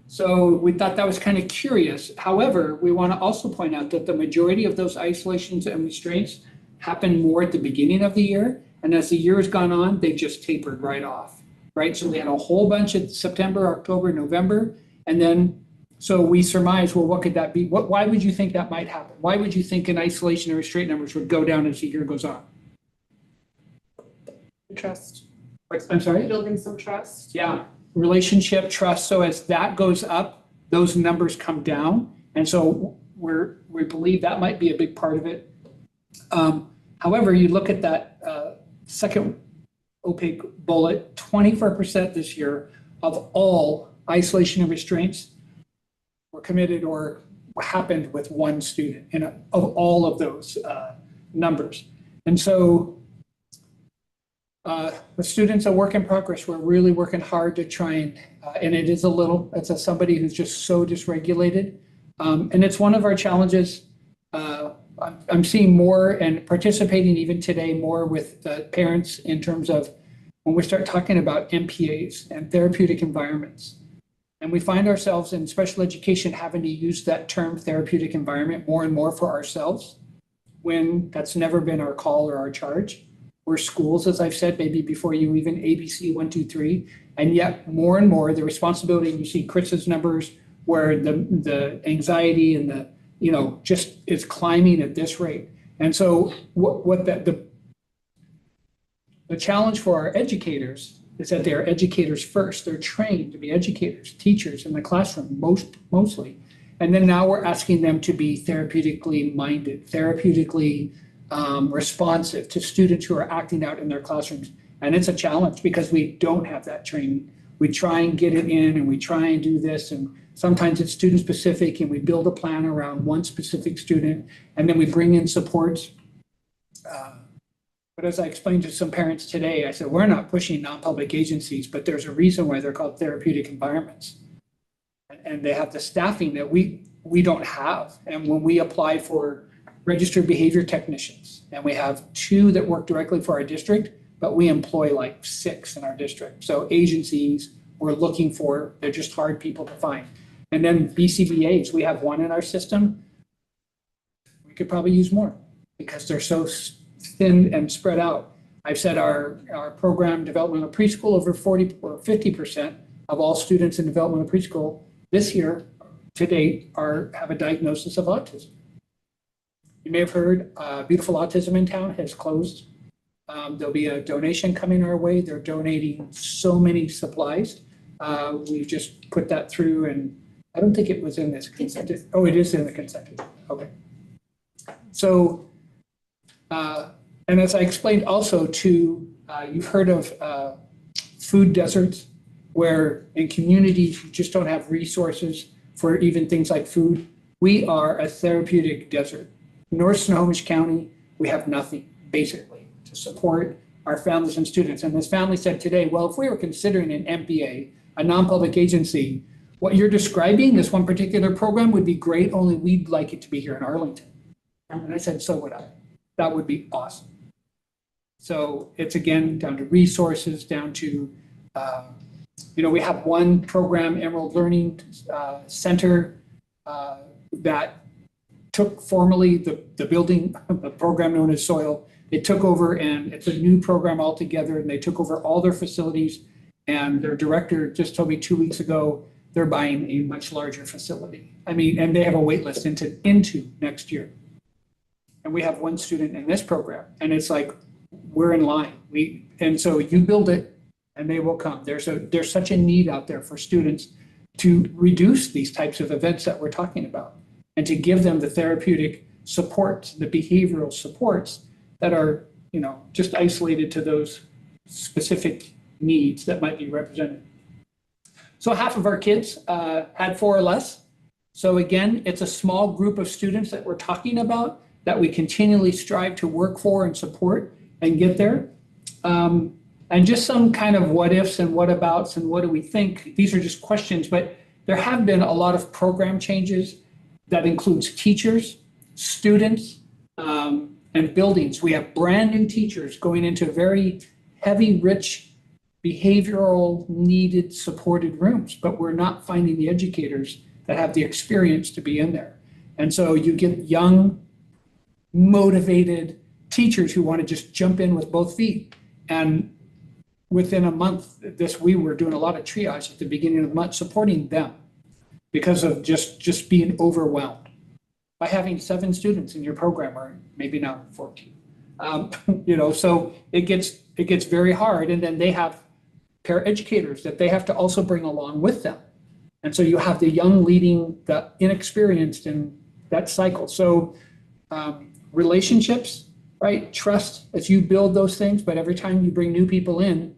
S16: So we thought that was kind of curious. However, we want to also point out that the majority of those isolations and restraints happen more at the beginning of the year. And as the year has gone on, they've just tapered right off, right? So we had a whole bunch of September, October, November, and then So we surmise, well, what could that be? Why would you think that might happen? Why would you think an isolation and restraint numbers would go down as the year goes on?
S14: Trust.
S16: I'm sorry?
S14: Building some trust.
S16: Yeah, relationship, trust. So as that goes up, those numbers come down. And so we believe that might be a big part of it. However, you look at that second opaque bullet, 24% this year of all isolation and restraints were committed or happened with one student of all of those numbers. And so the students are work in progress. We're really working hard to try and it is it's somebody who's just so dysregulated. And it's one of our challenges. I'm seeing more and participating even today more with parents in terms of when we start talking about MPAs and therapeutic environments. And we find ourselves in special education having to use that term therapeutic environment more and more for ourselves when that's never been our call or our charge. We're schools, as I've said, maybe before you even ABC 1, 2, 3. And yet more and more the responsibility, and you see Chris's numbers where the anxiety and the just is climbing at this rate. And so what the challenge for our educators is that they're educators first. They're trained to be educators, teachers in the classroom mostly. And then now we're asking them to be therapeutically minded, therapeutically responsive to students who are acting out in their classrooms. And it's a challenge because we don't have that training. We try and get it in and we try and do this, and sometimes it's student specific and we build a plan around one specific student and then we bring in supports. But as I explained to some parents today, I said, we're not pushing non-public agencies, but there's a reason why they're called therapeutic environments. And they have the staffing that we don't have. And when we apply for registered behavior technicians, and we have 2 that work directly for our district, but we employ like 6 in our district. So agencies we're looking for, they're just hard people to find. And then BCBAs, we have 1 in our system. We could probably use more because they're so thin and spread out. I've said our program developmental preschool, over 40 or 50% of all students in developmental preschool this year to date have a diagnosis of autism. You may have heard Beautiful Autism in Town has closed. There'll be a donation coming our way. They're donating so many supplies. We've just put that through, and I don't think it was in this consent. Oh, it is in the consent. Okay. So, and as I explained also to, you've heard of food deserts, where in communities you just don't have resources for even things like food. We are a therapeutic desert. North Snohomish County, we have nothing, basically, to support our families and students. And this family said today, well, if we were considering an MPA, a non-public agency, what you're describing, this one particular program would be great, only we'd like it to be here in Arlington. And I said, so would I. That would be awesome. So it's again down to resources, down to, we have one program, Emerald Learning Center, that took formerly the building, the program known as Soil. It took over, and it's a new program altogether, and they took over all their facilities. And their director just told me 2 weeks ago, they're buying a much larger facility. I mean, and they have a wait list into next year. And we have 1 student in this program, and it's like, we're in line. And so you build it and they will come. There's such a need out there for students to reduce these types of events that we're talking about, and to give them the therapeutic supports, the behavioral supports that are, just isolated to those specific needs that might be represented. So half of our kids had 4 or less. So again, it's a small group of students that we're talking about that we continually strive to work for and support and get there. And just some kind of what ifs and what abouts and what do we think? These are just questions, but there have been a lot of program changes that includes teachers, students, and buildings. We have brand new teachers going into very heavy, rich, behavioral needed supported rooms, but we're not finding the educators that have the experience to be in there. And so you get young, motivated teachers who want to just jump in with both feet. And within a month, we were doing a lot of triage at the beginning of the month, supporting them. because of just being overwhelmed by having 7 students in your program, or maybe now 14. So it gets very hard, and then they have paraeducators that they have to also bring along with them. And so you have the young leading the inexperienced in that cycle. So relationships, right? Trust as you build those things, but every time you bring new people in,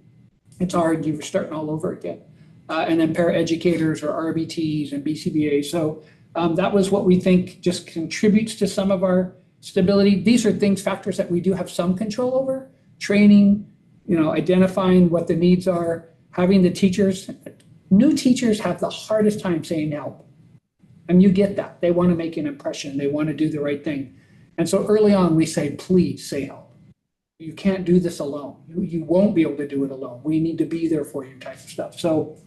S16: it's hard, you're starting all over again. And then paraeducators or RBTs and BCBAs. So that was what we think just contributes to some of our stability. These are factors that we do have some control over. Training, identifying what the needs are, having the teachers. New teachers have the hardest time saying help. And you get that. They want to make an impression. They want to do the right thing. And so early on, we say, please say help. You can't do this alone. You won't be able to do it alone. We need to be there for you type of stuff. So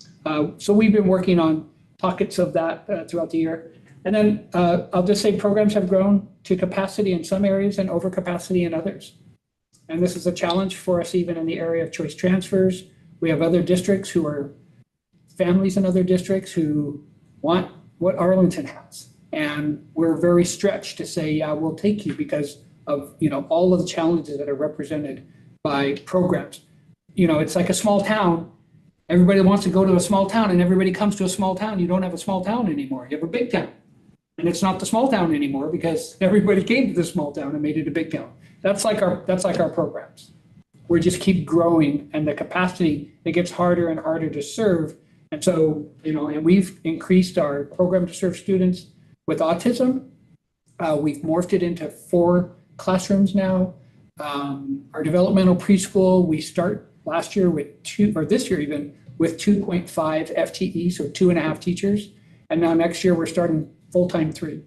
S16: we've been working on pockets of that throughout the year. And then I'll just say programs have grown to capacity in some areas and overcapacity in others. And this is a challenge for us even in the area of choice transfers. We have other districts who are families in other districts who want what Arlington has. And we're very stretched to say, yeah, we'll take you because of all of the challenges that are represented by programs. It's like a small town. Everybody wants to go to a small town, and everybody comes to a small town. You don't have a small town anymore. You have a big town. And it's not the small town anymore because everybody came to the small town and made it a big town. That's like our programs. We just keep growing, and the capacity, it gets harder and harder to serve. And so, and we've increased our program to serve students with autism. We've morphed it into 4 classrooms now. Our developmental preschool, we start last year with 2, or this year even, with 2.5 FTE, so 2.5 teachers. And now next year we're starting full-time 3.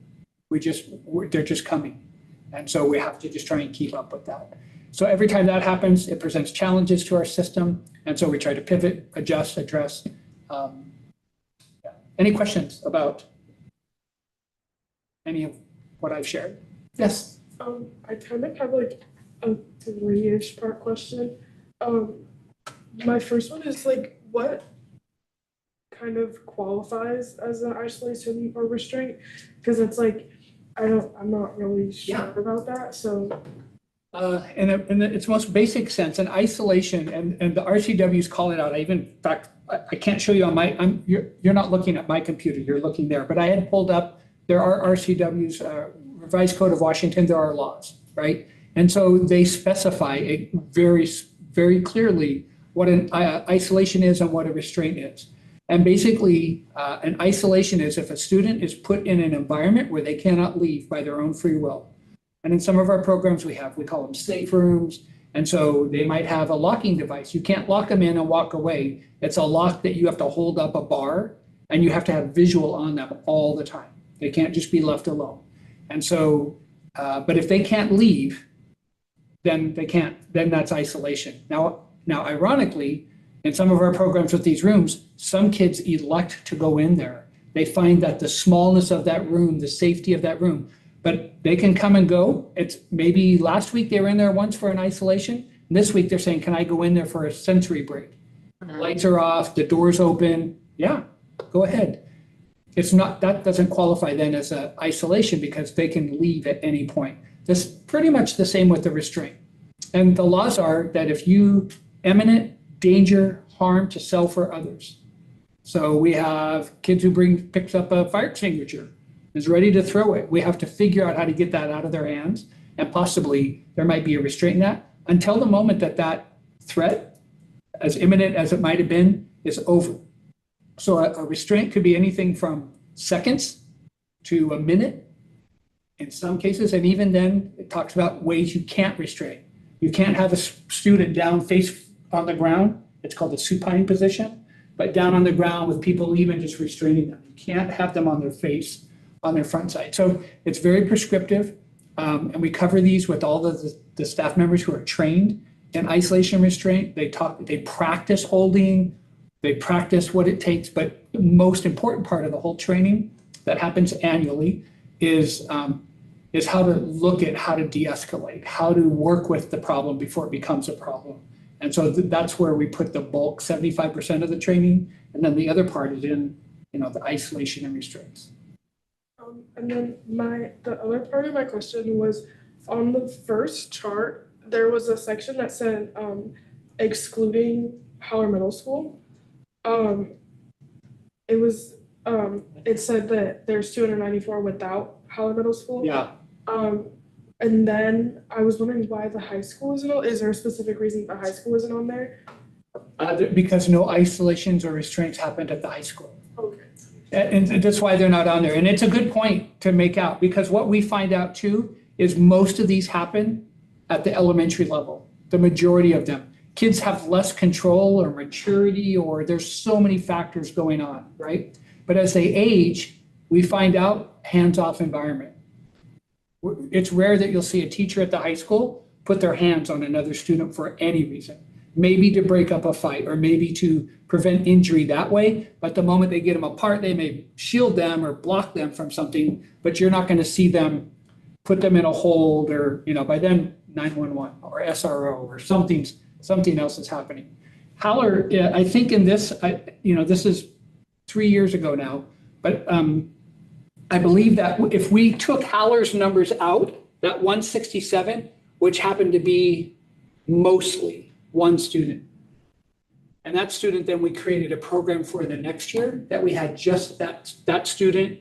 S16: They're just coming. And so we have to just try and keep up with that. So every time that happens, it presents challenges to our system. And so we try to pivot, adjust, address. Any questions about any of what I've shared? Yes.
S4: I kind of have like a 3-ish part question. My first one is like, what kind of qualifies as an isolation or restraint? Because it's like, I'm not really sure about that. So.
S16: In its most basic sense, an isolation, and the RCWs call it out. In fact, I can't show you on you're not looking at my computer, you're looking there, but I had pulled up, there are RCWs, Revised Code of Washington, there are laws, right? And so they specify it very, very clearly what an isolation is and what a restraint is. And basically, an isolation is if a student is put in an environment where they cannot leave by their own free will. And in some of our programs we call them safe rooms. And so they might have a locking device. You can't lock them in and walk away. It's a lock that you have to hold up a bar, and you have to have visual on them all the time. They can't just be left alone. And so, but if they can't leave, then that's isolation. Now, ironically, in some of our programs with these rooms, some kids elect to go in there. They find that the smallness of that room, the safety of that room, but they can come and go. It's maybe last week they were in there once for an isolation. And this week they're saying, can I go in there for a sensory break? Lights are off, the door's open. Yeah, go ahead. It's not, that doesn't qualify then as an isolation because they can leave at any point. This pretty much the same with the restraint. And the laws are that if you imminent danger, harm to self or others. So we have kids who picks up a fire extinguisher, is ready to throw it. We have to figure out how to get that out of their hands, and possibly there might be a restraint in that until the moment that threat, as imminent as it might have been, is over. So a restraint could be anything from seconds to a minute in some cases, and even then it talks about ways you can't restrain. You can't have a student down face on the ground. It's called the supine position, but down on the ground with people even just restraining them. You can't have them on their face, on their front side. So it's very prescriptive. And we cover these with all the staff members who are trained in isolation restraint. They practice holding, they practice what it takes, but the most important part of the whole training that happens annually is how to look at how to de-escalate, how to work with the problem before it becomes a problem. And so that's where we put the bulk, 75% of the training, and then the other part is in the isolation and restraints.
S4: And then the other part of my question was on the first chart, there was a section that said excluding Howard Middle School. It said that there's 294 without Howard Middle School.
S16: Yeah.
S4: And then I was wondering why the high school isn't on. Is there a specific reason the high school isn't on there?
S16: Because no isolations or restraints happened at the high school.
S4: Okay.
S16: And that's why they're not on there. And it's a good point to make out, because what we find out too is most of these happen at the elementary level, the majority of them. Kids have less control or maturity, or there's so many factors going on, right? But as they age, we find out hands-off environment. It's rare that you'll see a teacher at the high school put their hands on another student for any reason. Maybe to break up a fight or maybe to prevent injury that way. But the moment they get them apart, they may shield them or block them from something, but you're not going to see them put them in a hold or, by then 911 or SRO or something else is happening. Haller, I think in this, this is 3 years ago now, but I believe that if we took Haller's numbers out, that 167, which happened to be mostly one student. And that student, then we created a program for the next year that we had just that student,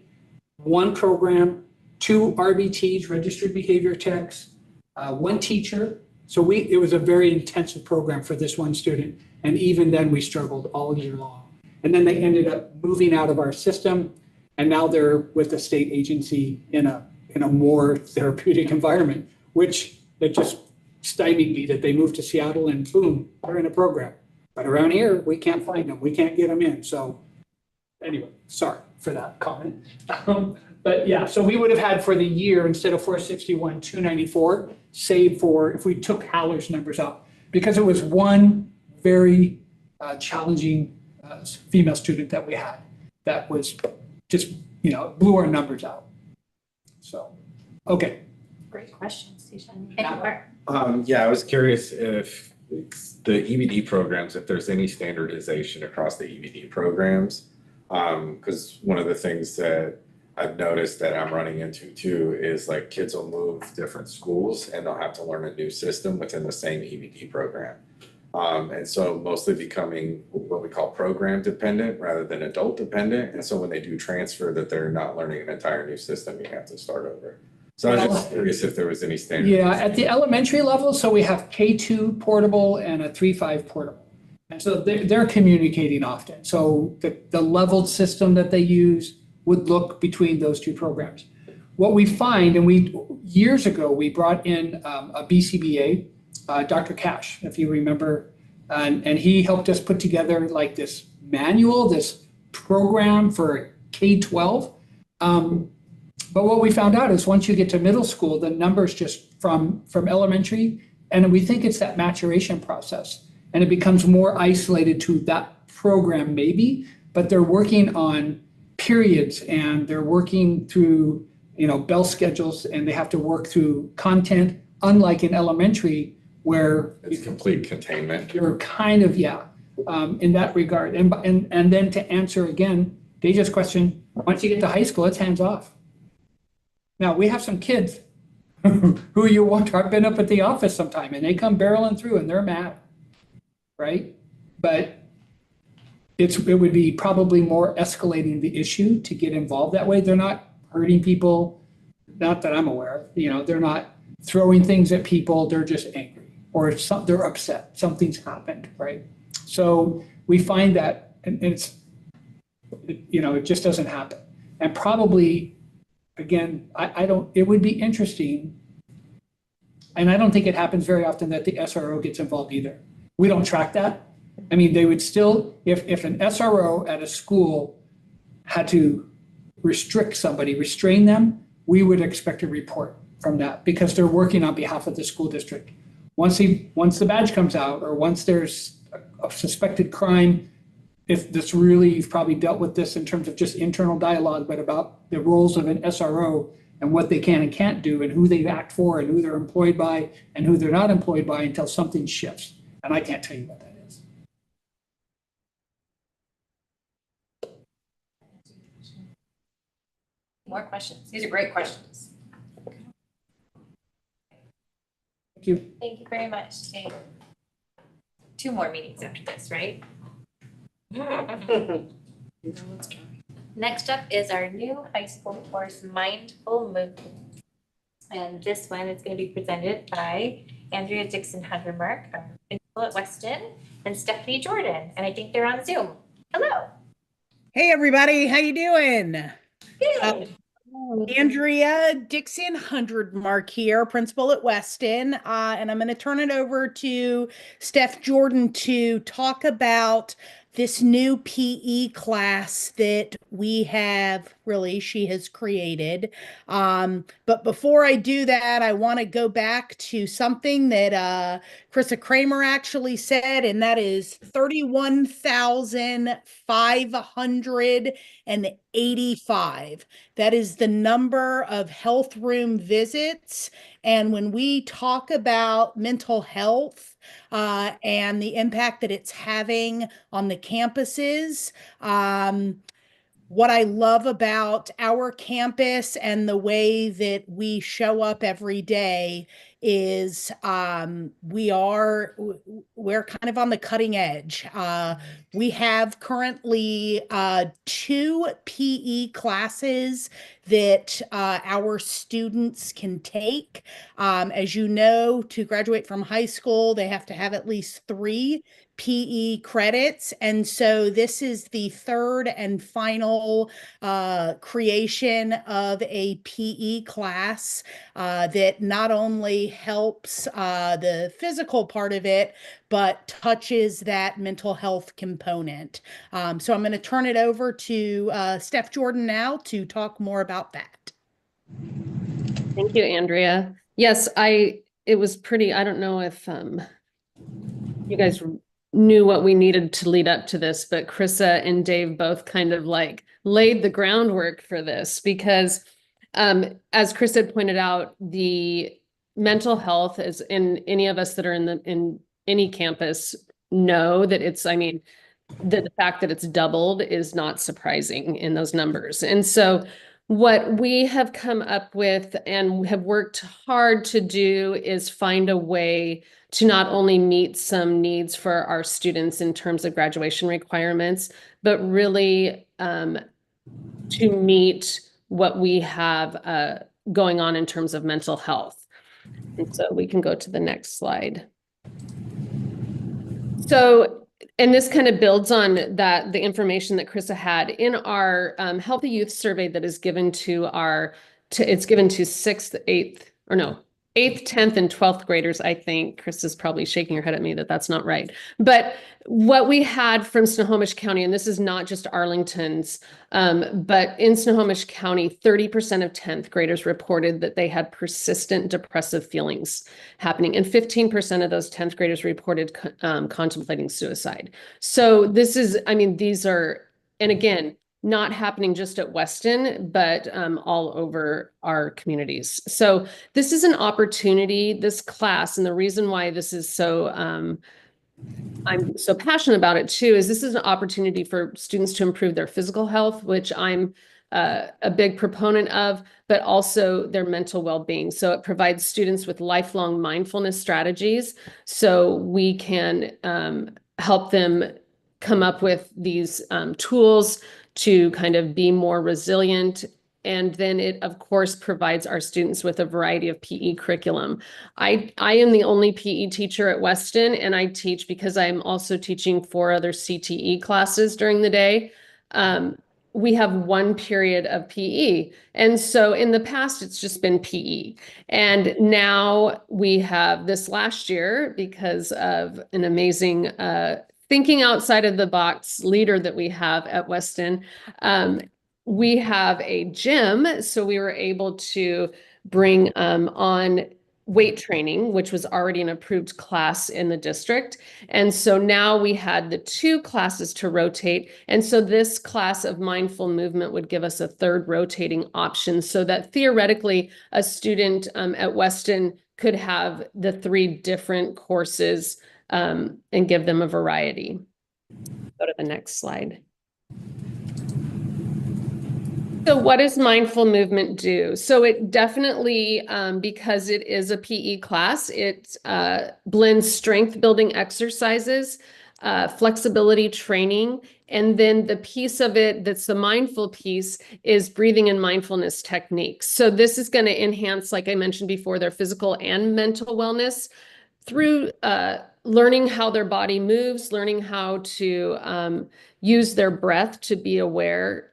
S16: one program, 2 RBTs, registered behavior techs, one teacher. So it was a very intensive program for this one student. And even then we struggled all year long. And then they ended up moving out of our system. And now they're with a state agency in a more therapeutic environment, which that just stymied me that they moved to Seattle and boom, they're in a program. But around here, we can't find them. We can't get them in. So anyway, sorry for that comment. But yeah, so we would have had for the year, instead of 461, 294, save for if we took Haller's numbers out, because it was one very challenging female student that we had that was just, blew our numbers out. So, okay.
S3: Great question, Stephen.
S15: Yeah, I was curious if the EBD programs, if there's any standardization across the EBD programs. Because one of the things that I've noticed that I'm running into too is like kids will move different schools and they'll have to learn a new system within the same EBD program. And so mostly becoming what we call program dependent rather than adult dependent. And so when they do transfer, that they're not learning an entire new system, you have to start over. So I was just curious if there was any standard.
S16: Yeah, at the elementary level, so we have K2 portable and a 3-5 portable. And so they're communicating often. So the leveled system that they use would look between those two programs. What we find, and years ago, we brought in a BCBA, Dr. Cash, if you remember, and he helped us put together like this manual, this program for K-12. But what we found out is once you get to middle school, the numbers just from elementary, and we think it's that maturation process, and it becomes more isolated to that program maybe, but they're working on periods and they're working through, bell schedules, and they have to work through content, unlike in elementary where
S15: it's complete containment.
S16: You're kind of, in that regard. And then to answer again, Deja's question, once you get to high school, it's hands off. Now, we have some kids who you want to have been up at the office sometime and they come barreling through and they're mad, right? But it would be probably more escalating the issue to get involved that way. They're not hurting people, not that I'm aware of, they're not throwing things at people, they're just angry or they're upset, something's happened, right? So we find that, and it just doesn't happen. And probably, again, it would be interesting, and I don't think it happens very often that the SRO gets involved either. We don't track that. I mean, they would still, if an SRO at a school had to restrain them, we would expect a report from that because they're working on behalf of the school district. Once the badge comes out or once there's a suspected crime, if this really, you've probably dealt with this in terms of just internal dialogue, but about the roles of an SRO and what they can and can't do and who they act for and who they're employed by and who they're not employed by until something shifts. And I can't tell you what that is.
S3: More questions? These are great questions.
S16: Thank you.
S3: Thank you very much. And 2 more meetings after this, right? Next up is our new high school course, Mindful Movement. And this one is going to be presented by Andrea Dixon Hundermark, our principal at Weston, and Stephanie Jordan. And I think they're on Zoom. Hello.
S17: Hey, everybody. How you doing?
S3: Good.
S17: Andrea Dixon Hundermark here, principal at Weston. And I'm going to turn it over to Steph Jordan to talk about this new PE class that she has created. But before I do that, I want to go back to something that Krista Kramer actually said, and that is 31,585. That is the number of health room visits. And when we talk about mental health, and the impact that it's having on the campuses. What I love about our campus and the way that we show up every day is we're kind of on the cutting edge. We have currently 2 PE classes that our students can take. As you know, to graduate from high school, they have to have at least 3 PE credits. And so this is the 3rd and final creation of a PE class that not only helps the physical part of it, but touches that mental health component. So I'm going to turn it over to Steph Jordan now to talk more about that.
S18: Thank you, Andrea. Yes, it was pretty, I don't know if you guys knew what we needed to lead up to this, but Krista and Dave both kind of like laid the groundwork for this because as Chris had pointed out, the mental health is in any of us that are in any campus know that the fact that it's doubled is not surprising in those numbers. And so what we have come up with and have worked hard to do is find a way to not only meet some needs for our students in terms of graduation requirements, but really to meet what we have going on in terms of mental health. And so we can go to the next slide. So, and this kind of builds on the information that Krista had in our Healthy Youth Survey that is given to it's given to 6th, 8th, 10th, and 12th graders. I think Krista's probably shaking her head at me that that's not right. But what we had from Snohomish County, and this is not just Arlington's, but in Snohomish County, 30% of 10th graders reported that they had persistent depressive feelings happening. And 15% of those 10th graders reported contemplating suicide. So this is, these are, and again, not happening just at Weston, but all over our communities. So this is an opportunity, this class, and the reason why this is so, I'm so passionate about it too, is this is an opportunity for students to improve their physical health, which I'm a big proponent of, but also their mental well-being. So it provides students with lifelong mindfulness strategies so we can help them come up with these tools to kind of be more resilient. And then it, of course, provides our students with a variety of PE curriculum. I am the only PE teacher at Weston, and I teach because I'm also teaching 4 other CTE classes during the day. We have 1 period of PE. And so in the past, it's just been PE. And now we have this last year, because of an amazing thinking outside of the box leader that we have at Weston, we have a gym. So we were able to bring on weight training, which was already an approved class in the district. And so now we had the 2 classes to rotate. And so this class of mindful movement would give us a 3rd rotating option so that theoretically a student at Weston could have the 3 different courses and give them a variety. Go to the next slide. So what does mindful movement do? So it definitely, because it is a PE class, it blends strength building exercises, flexibility training, and then the piece of it that's the mindful piece is breathing and mindfulness techniques. So this is going to enhance, like I mentioned before, their physical and mental wellness through learning how their body moves, learning how to use their breath to be aware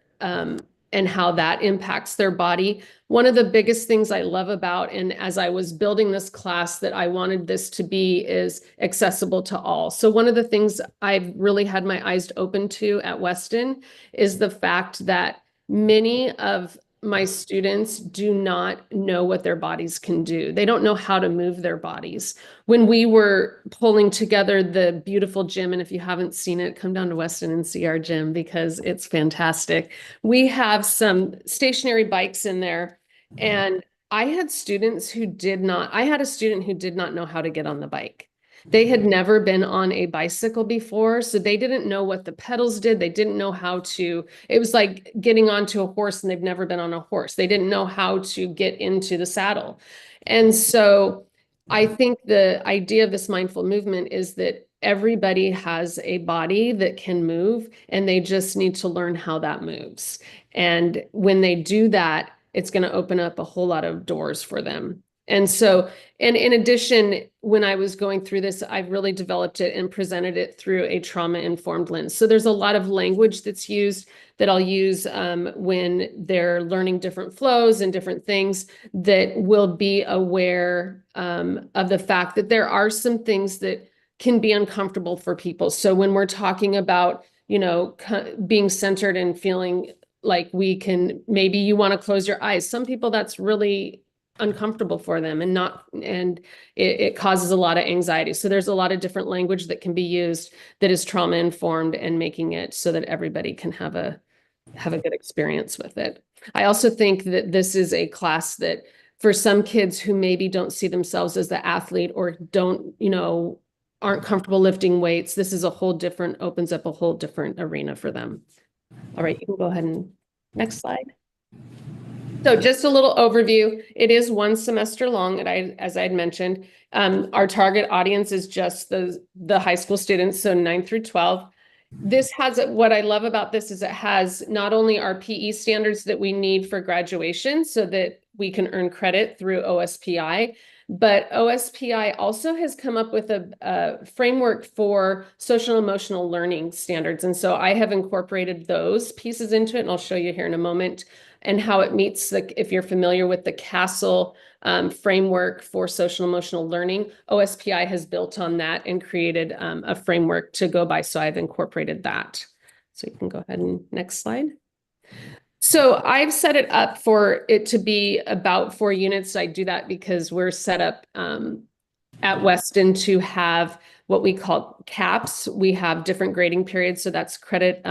S18: and how that impacts their body. One of the biggest things I love about, and as I was building this class that I wanted this to be, is accessible to all. So one of the things I've really had my eyes open to at Weston is the fact that many of my students do not know what their bodies can do. They don't know how to move their bodies. When we were pulling together the beautiful gym, and if you haven't seen it, come down to Weston and see our gym because it's fantastic. We have some stationary bikes in there, and I had a student who did not know how to get on the bike. They had never been on a bicycle before, so they didn't know what the pedals did. They didn't know how to, it was like getting onto a horse and they've never been on a horse. They didn't know how to get into the saddle. And so I think the idea of this mindful movement is that everybody has a body that can move and they just need to learn how that moves. And when they do that, it's going to open up a whole lot of doors for them. And so, and in addition, when I was going through this, I've really developed it and presented it through a trauma-informed lens. So there's a lot of language that's used that I'll use when they're learning different flows and different things that will be aware of the fact that there are some things that can be uncomfortable for people. So when we're talking about, you know, being centered and feeling like we can, maybe you want to close your eyes. Some people that's really uncomfortable for them and it causes a lot of anxiety. So there's a lot of different language that can be used that is trauma informed and making it so that everybody can have a good experience with it. I also think that this is a class that for some kids who maybe don't see themselves as the athlete or don't, you know, aren't comfortable lifting weights, this is opens up a whole different arena for them. All right, you can go ahead and next slide. So just a little overview. It is one semester long, and as I had mentioned, our target audience is just the high school students, so 9 through 12. This has, what I love about this is it has not only our PE standards that we need for graduation so that we can earn credit through OSPI, but OSPI also has come up with a framework for social emotional learning standards. And so I have incorporated those pieces into it, and I'll show you here in a moment, and how it meets, if you're familiar with the CASEL framework for social emotional learning, OSPI has built on that and created a framework to go by. So I've incorporated that. So you can go ahead and next slide. So I've set it up for it to be about 4 units. I do that because we're set up at Weston to have what we call CAPS. We have different grading periods. So that's credit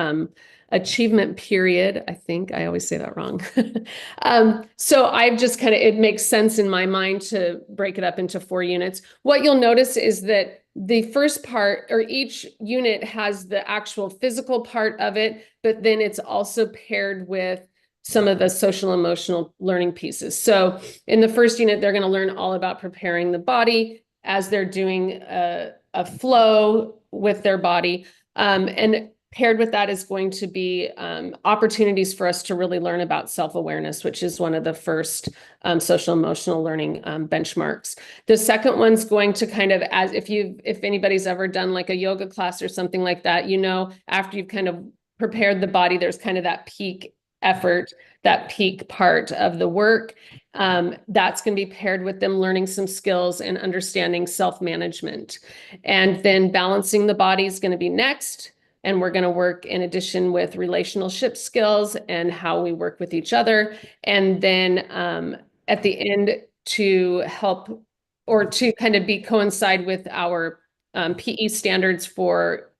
S18: achievement period. I think I always say that wrong. So I've just it makes sense in my mind to break it up into 4 units. What you'll notice is that the first part, or each unit, has the actual physical part of it, but then it's also paired with some of the social emotional learning pieces. So in the first unit, they're going to learn all about preparing the body as they're doing a flow with their body. And paired with that is going to be opportunities for us to really learn about self-awareness, which is one of the first social emotional learning benchmarks. The second one's going to if anybody's ever done like a yoga class or something like that, you know, after you've kind of prepared the body, there's kind of that peak effort, that peak part of the work. That's going to be paired with them learning some skills and understanding self-management. And then balancing the body is going to be next. And we're going to work in addition with relationship skills and how we work with each other. And then at the end, to help or to kind of coincide with our PE standards for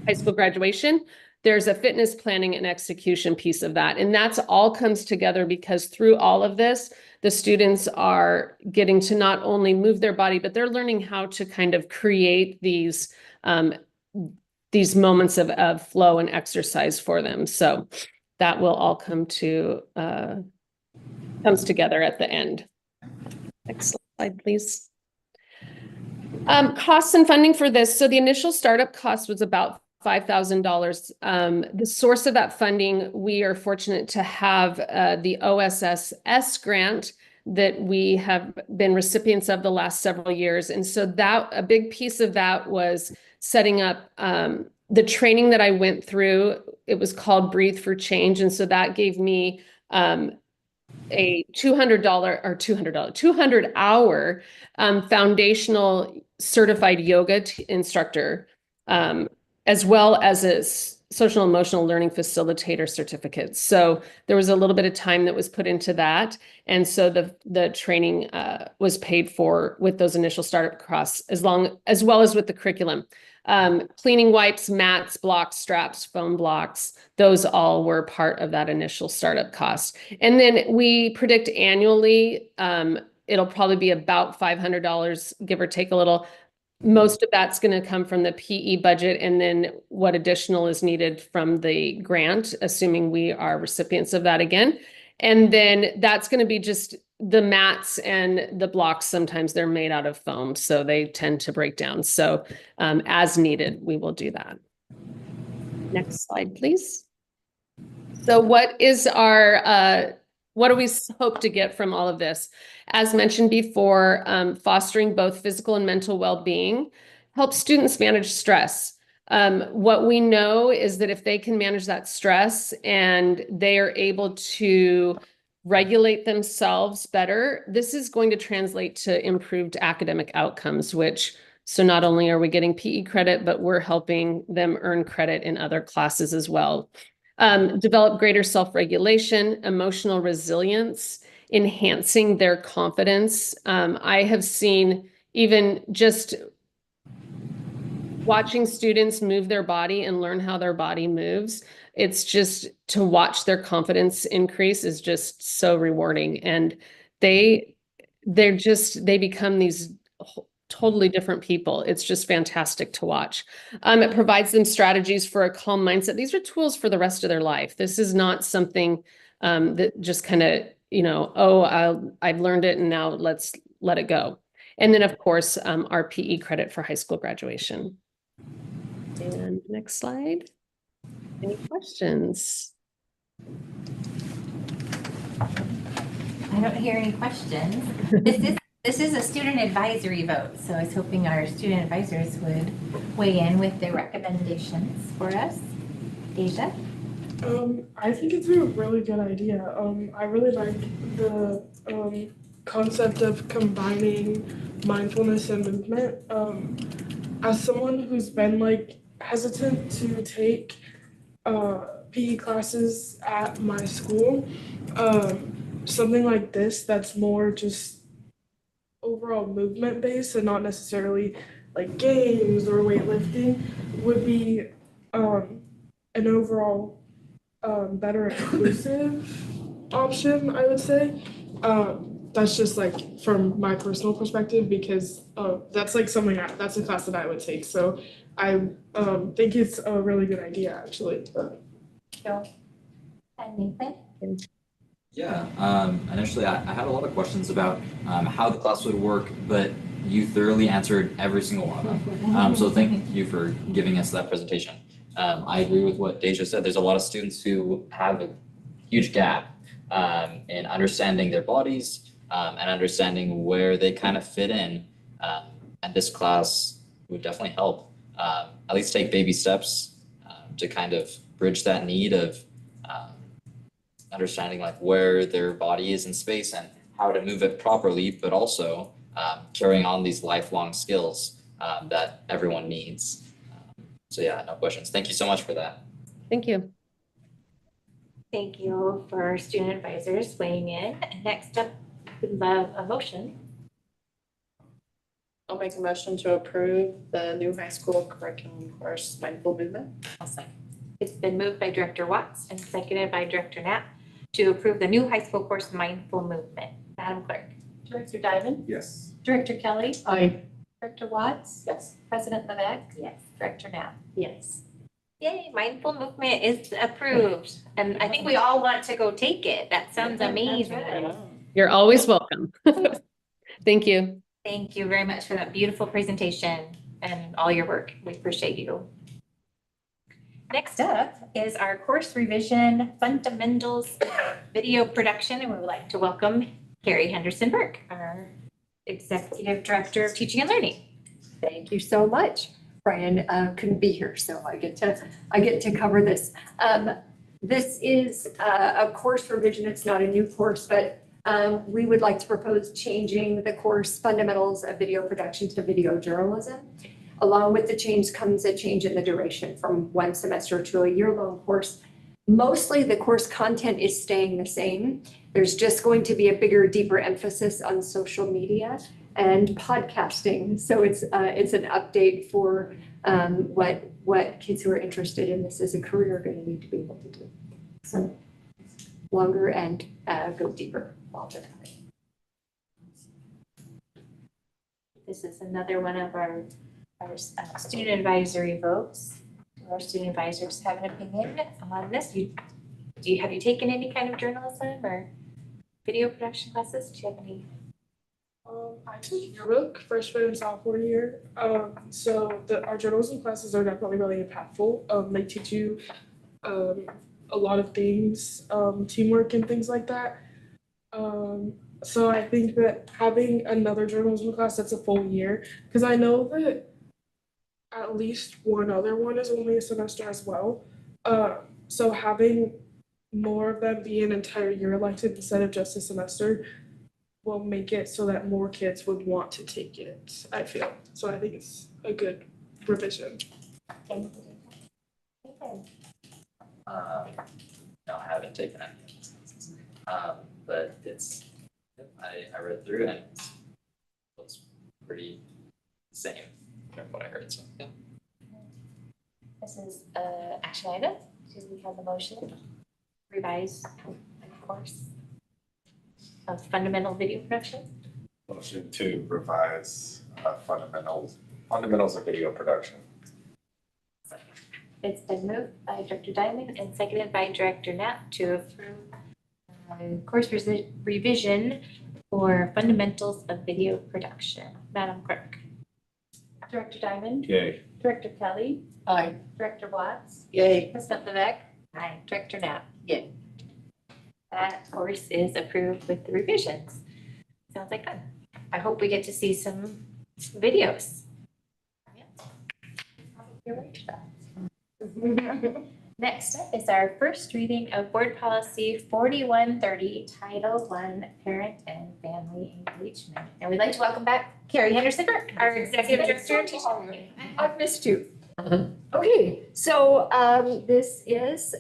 S18: high school graduation, there's a fitness planning and execution piece of that. And that's all comes together because through all of this, the students are getting to not only move their body, but they're learning how to kind of create these moments of flow and exercise for them. So that will all comes together at the end. Next slide, please. Costs and funding for this. So the initial startup cost was about $5,000. The source of that funding, we are fortunate to have the OSSS grant that we have been recipients of the last several years. And so that a big piece of that was setting up the training that I went through. It was called Breathe for Change. And so that gave me a $200-hour foundational certified yoga instructor, as well as a social emotional learning facilitator certificate. So there was a little bit of time that was put into that. And so the training was paid for with those initial startup costs, as well as with the curriculum. Cleaning wipes, mats, blocks, straps, foam blocks, those all were part of that initial startup cost. And then we predict annually, it'll probably be about $500, give or take a little. Most of that's going to come from the PE budget, and then what additional is needed from the grant, assuming we are recipients of that again. And then that's going to be just the mats and the blocks. Sometimes they're made out of foam, so they tend to break down. So as needed, we will do that. Next slide, please. So what is our, what do we hope to get from all of this? As mentioned before, fostering both physical and mental well-being helps students manage stress. What we know is that if they can manage that stress and they are able to regulate themselves better, this is going to translate to improved academic outcomes, so not only are we getting PE credit, but we're helping them earn credit in other classes as well. Develop greater self-regulation, emotional resilience, enhancing their confidence. I have seen even just watching students move their body and learn how their body moves. It's just to watch their confidence increase is just so rewarding. And they become these totally different people. It's just fantastic to watch. It provides them strategies for a calm mindset. These are tools for the rest of their life. This is not something that just kind of, I've learned it and now let's let it go. And then of course, our PE credit for high school graduation. And next slide. Any questions?
S3: I don't hear any questions. This is a student advisory vote, so I was hoping our student advisors would weigh in with their recommendations for us. Deja?
S4: I think it's a really good idea. I really like the concept of combining mindfulness and movement. As someone who's been hesitant to take PE classes at my school, something like this that's more just overall movement based and not necessarily like games or weightlifting would be an overall better inclusive option, I would say. That's just from my personal perspective, because that's something that's a class that I would take. So I think it's a really good idea, actually.
S3: And Nathan?
S1: Yeah, initially I had a lot of questions about how the class would work, but you thoroughly answered every single one of them. So thank you for giving us that presentation. I agree with what Deja said. There's a lot of students who have a huge gap in understanding their bodies and understanding where they kind of fit in. And this class would definitely help at least take baby steps to kind of bridge that need of understanding where their body is in space and how to move it properly, but also carrying on these lifelong skills that everyone needs. So yeah, no questions. Thank you so much for that.
S18: Thank you.
S3: Thank you for our student advisors weighing in. Next up, we'd love a motion.
S14: I'll make a motion to approve the new high school curriculum course, Mindful Movement.
S3: I'll second. It's been moved by Director Watts and seconded by Director Knapp to approve the new high school course, Mindful Movement. Madam Clerk.
S6: Director Diamond?
S15: Yes.
S6: Director Kelly?
S2: Aye.
S6: Director Watts?
S14: Yes.
S6: President Levesque?
S3: Yes.
S6: Director Knapp?
S3: Yes. Yay, mindful movement is approved. And I think we all want to go take it. That sounds amazing.
S18: You're always welcome. Thank you.
S3: Thank you very much for that beautiful presentation and all your work. We appreciate you. Next up is our course revision fundamentals video production, and we would like to welcome Carrie Henderson Burke, our Executive Director of Teaching and Learning.
S19: Thank you so much. Brian couldn't be here, so I get to cover this. This is a course revision. It's not a new course, but we would like to propose changing the course Fundamentals of Video Production to Video Journalism. Along with the change comes a change in the duration from 1 semester to a year-long course. Mostly the course content is staying the same. There's just going to be a bigger, deeper emphasis on social media and podcasting. So it's an update for what kids who are interested in this as a career are going to need to be able to do. So longer and go deeper all the time.
S3: This is another one of our student advisory votes. Do our student advisors have an opinion on this? Have you taken any kind of journalism or video production classes? Do you have any?
S4: I took yearbook freshman and sophomore year. So our journalism classes are definitely really impactful. They teach you a lot of things, teamwork and things like that. So I think that having another journalism class that's a full year, because I know that at least one other one is only a semester as well. So having more of them be an entire year elective instead of just a semester will make it so that more kids would want to take it, I feel. So I think it's a good revision.
S1: No, I haven't taken any. But I read through and it looks pretty same from what I heard, so yeah.
S3: This is action item. Do we have a motion? Revise the course of fundamental video production.
S15: Motion to revise fundamentals of video production.
S3: It's been moved by Director Diamond and seconded by Director Knapp to approve course revision for fundamentals of video production. Madam Clerk.
S6: Director Diamond?
S15: Yay.
S6: Director Kelly?
S2: Aye.
S6: Director Watts?
S2: Yay.
S6: President Levesque?
S3: Aye. Director Knapp.
S2: Yay.
S3: That course is approved with the revisions. Sounds like fun. I hope we get to see some videos. Next up is our first reading of Board Policy 4130, Title I, Parent and Family Engagement. And we'd like to welcome back Carrie Henderson Burke, our Executive Director of Teaching and Learning.
S19: I've missed you. Okay, so this is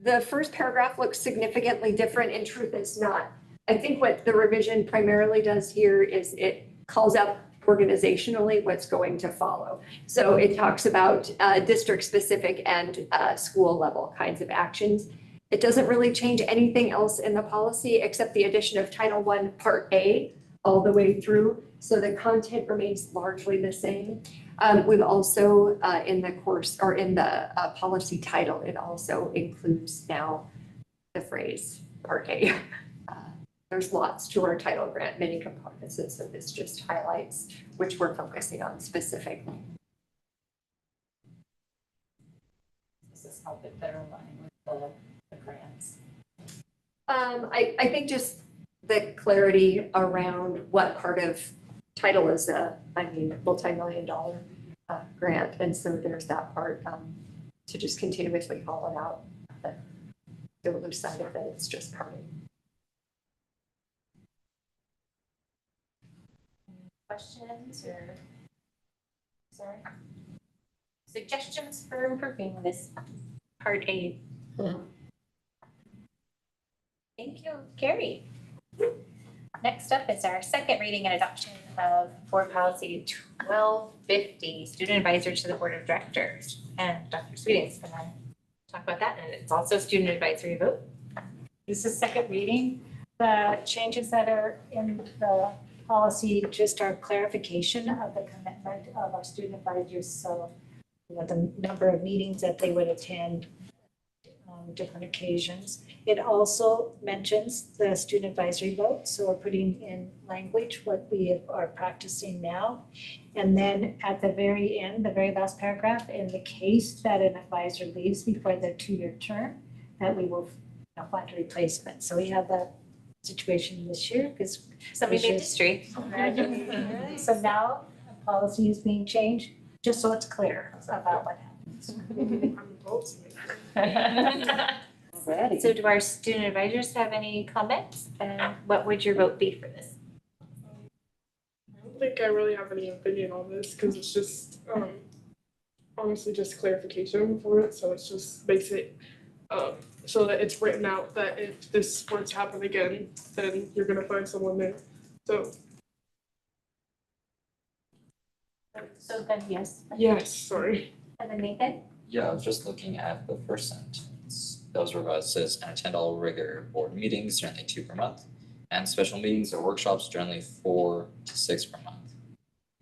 S19: the first paragraph looks significantly different. In truth, it's not. I think what the revision primarily does here is it calls out organizationally what's going to follow. So it talks about district-specific and school-level kinds of actions. It doesn't really change anything else in the policy except the addition of Title I, Part A, all the way through. So the content remains largely the same. We've also, in the course or in the policy title, it also includes now the phrase Part A. There's lots to our title grant, many components, and so this just highlights which we're focusing on specifically.
S6: This is help it better align with the grants.
S19: I think just the clarity around what part of title is multi-million-dollar grant, and so there's that part to just continuously call it out. But don't lose sight of that it's just part of it.
S3: Questions or suggestions for improving this Part A? Thank you, Carrie. Next up is our second reading and adoption of Board Policy 1250, Student Advisor to the Board of Directors. And Dr. Sweeting's going to talk about that, and it's also a student advisory vote.
S6: This is second reading. The changes that are in the policy just are clarification of the commitment of our student advisors. So the number of meetings that they would attend on different occasions. It also mentions the student advisory vote, so we're putting in language what we are practicing now. And then at the very end, the very last paragraph, in the case that an advisor leaves before their 2-year term, that we will find a replacement. So we have that situation this year because.
S3: Somebody made history.
S6: So now a policy is being changed, just so it's clear about what happens.
S3: So do our student advisors have any comments? And what would your vote be for this?
S4: I don't think I really have any opinion on this because it's just honestly just clarification for it. So it's just makes it so that it's written out that if this were to happen again, then you're gonna find someone there. So
S3: then yes.
S4: yes, sorry.
S3: And then Nathan?
S1: Yeah, I was just looking at the first sentence. That was revised, says, and attend all regular board meetings, generally 2 per month, and special meetings or workshops, generally 4 to 6 per month.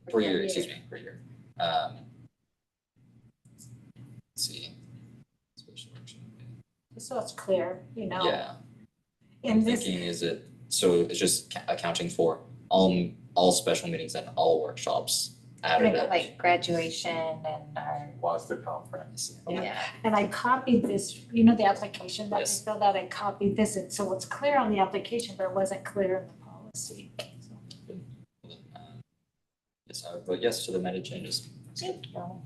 S1: Per year, excuse me, per year. Let's see. Special workshop.
S6: So it's clear,
S1: Yeah,
S6: In
S1: I'm
S6: this,
S1: thinking, is it, so it's just accounting for all special meetings and all workshops added up.
S3: Like graduation and our.
S15: Was the conference.
S3: Yeah.
S6: and I copied this, the application that we
S1: Yes.
S6: filled out, I copied this, and so it's clear on the application, but it wasn't clear in the policy.
S1: Yes, I would vote yes to the amended changes.
S3: Thank you.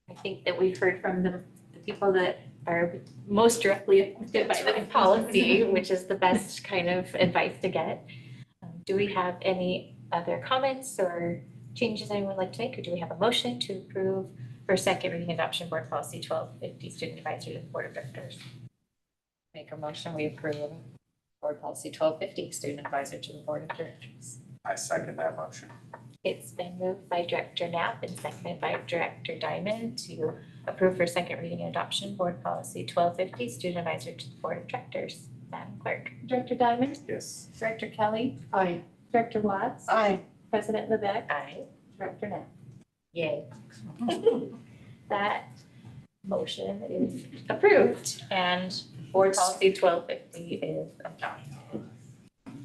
S3: I think that we've heard from the people that are most directly affected by the policy, which is the best kind of advice to get. Do we have any other comments or changes anyone would like to make, or do we have a motion to approve for second reading adoption board policy 1250 student advisory to the board of directors?
S7: Make a motion, we approve board policy 1250, student advisor to the board of directors.
S15: I second that motion.
S3: It's been moved by Director Knapp and seconded by Director Diamond to approve for second reading and adoption board policy 1250 student advisor to the board of directors. Madam Clerk.
S6: Director Diamond?
S15: Yes.
S6: Director Kelly?
S2: Aye.
S6: Director Watts?
S2: Aye.
S6: President Levesque?
S3: Aye.
S6: Director Knapp?
S3: Yay. That motion is approved and board policy 1250 is adopted.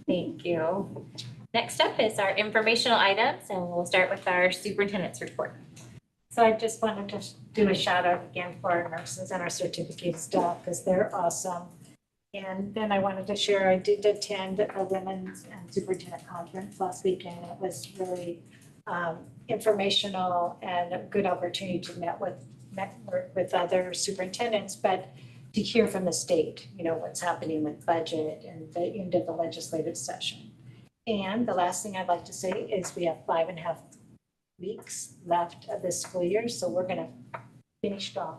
S3: Thank you. Next up is our informational items, and we'll start with our superintendent's report.
S6: So I just wanted to do a shout out again for our nurses and our certificate staff because they're awesome. And then I wanted to share, I did attend a women's and superintendent conference last weekend. It was really informational and a good opportunity to work with other superintendents, but to hear from the state, what's happening with budget and the end of the legislative session. And the last thing I'd like to say is we have 5.5 weeks left of this school year, so we're gonna finish strong.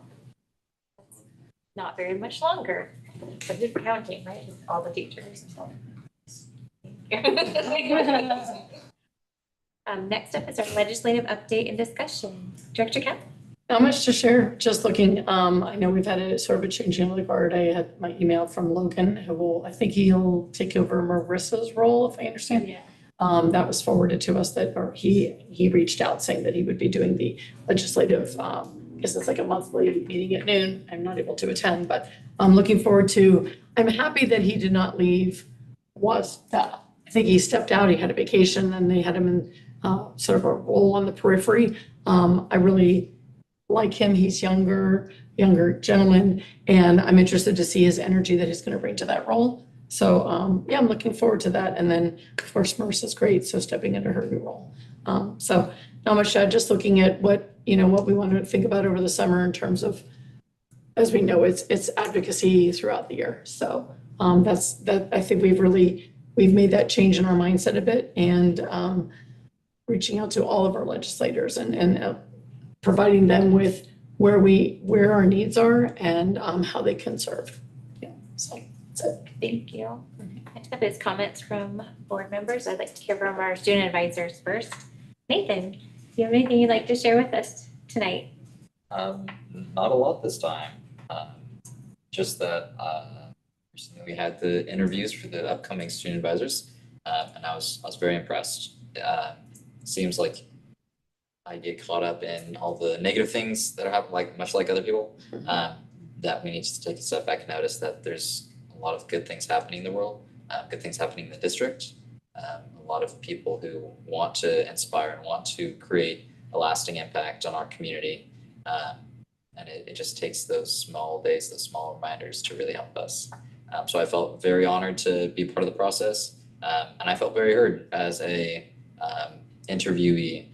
S3: Not very much longer, but it's counting, right? All the teachers. Next up is our legislative update and discussion. Director Kemp?
S2: Not much to share, just looking, I know we've had a sort of a changing of the guard. I had my email from Logan, I think he'll take over Marissa's role, if I understand.
S6: Yeah.
S2: That was forwarded to us he reached out saying that he would be doing the legislative, because it's like a monthly meeting at noon. I'm not able to attend, but I'm looking forward to, I'm happy that he did not leave, I think he stepped out, he had a vacation, and they had him in sort of a role on the periphery. I really like him. He's younger gentleman, and I'm interested to see his energy that he's going to bring to that role. So I'm looking forward to that. And then of course Marissa's great, so stepping into her new role. So not much, just looking at what we want to think about over the summer in terms of, as we know, it's advocacy throughout the year. So I think we've made that change in our mindset a bit, and reaching out to all of our legislators and providing them with where our needs are and how they can serve. Yeah, so that's it.
S3: Thank you. Next up is comments from board members. I'd like to hear from our student advisors first. Nathan, do you have anything you'd like to share with us tonight?
S1: Not a lot this time. Just that recently we had the interviews for the upcoming student advisors, and I was very impressed. Seems like I get caught up in all the negative things that happen, like much like other people, that we need to take a step back and notice that there's a lot of good things happening in the world, good things happening in the district. A lot of people who want to inspire and want to create a lasting impact on our community. And it just takes those small days, those small reminders to really help us. So I felt very honored to be part of the process. And I felt very heard as a interviewee,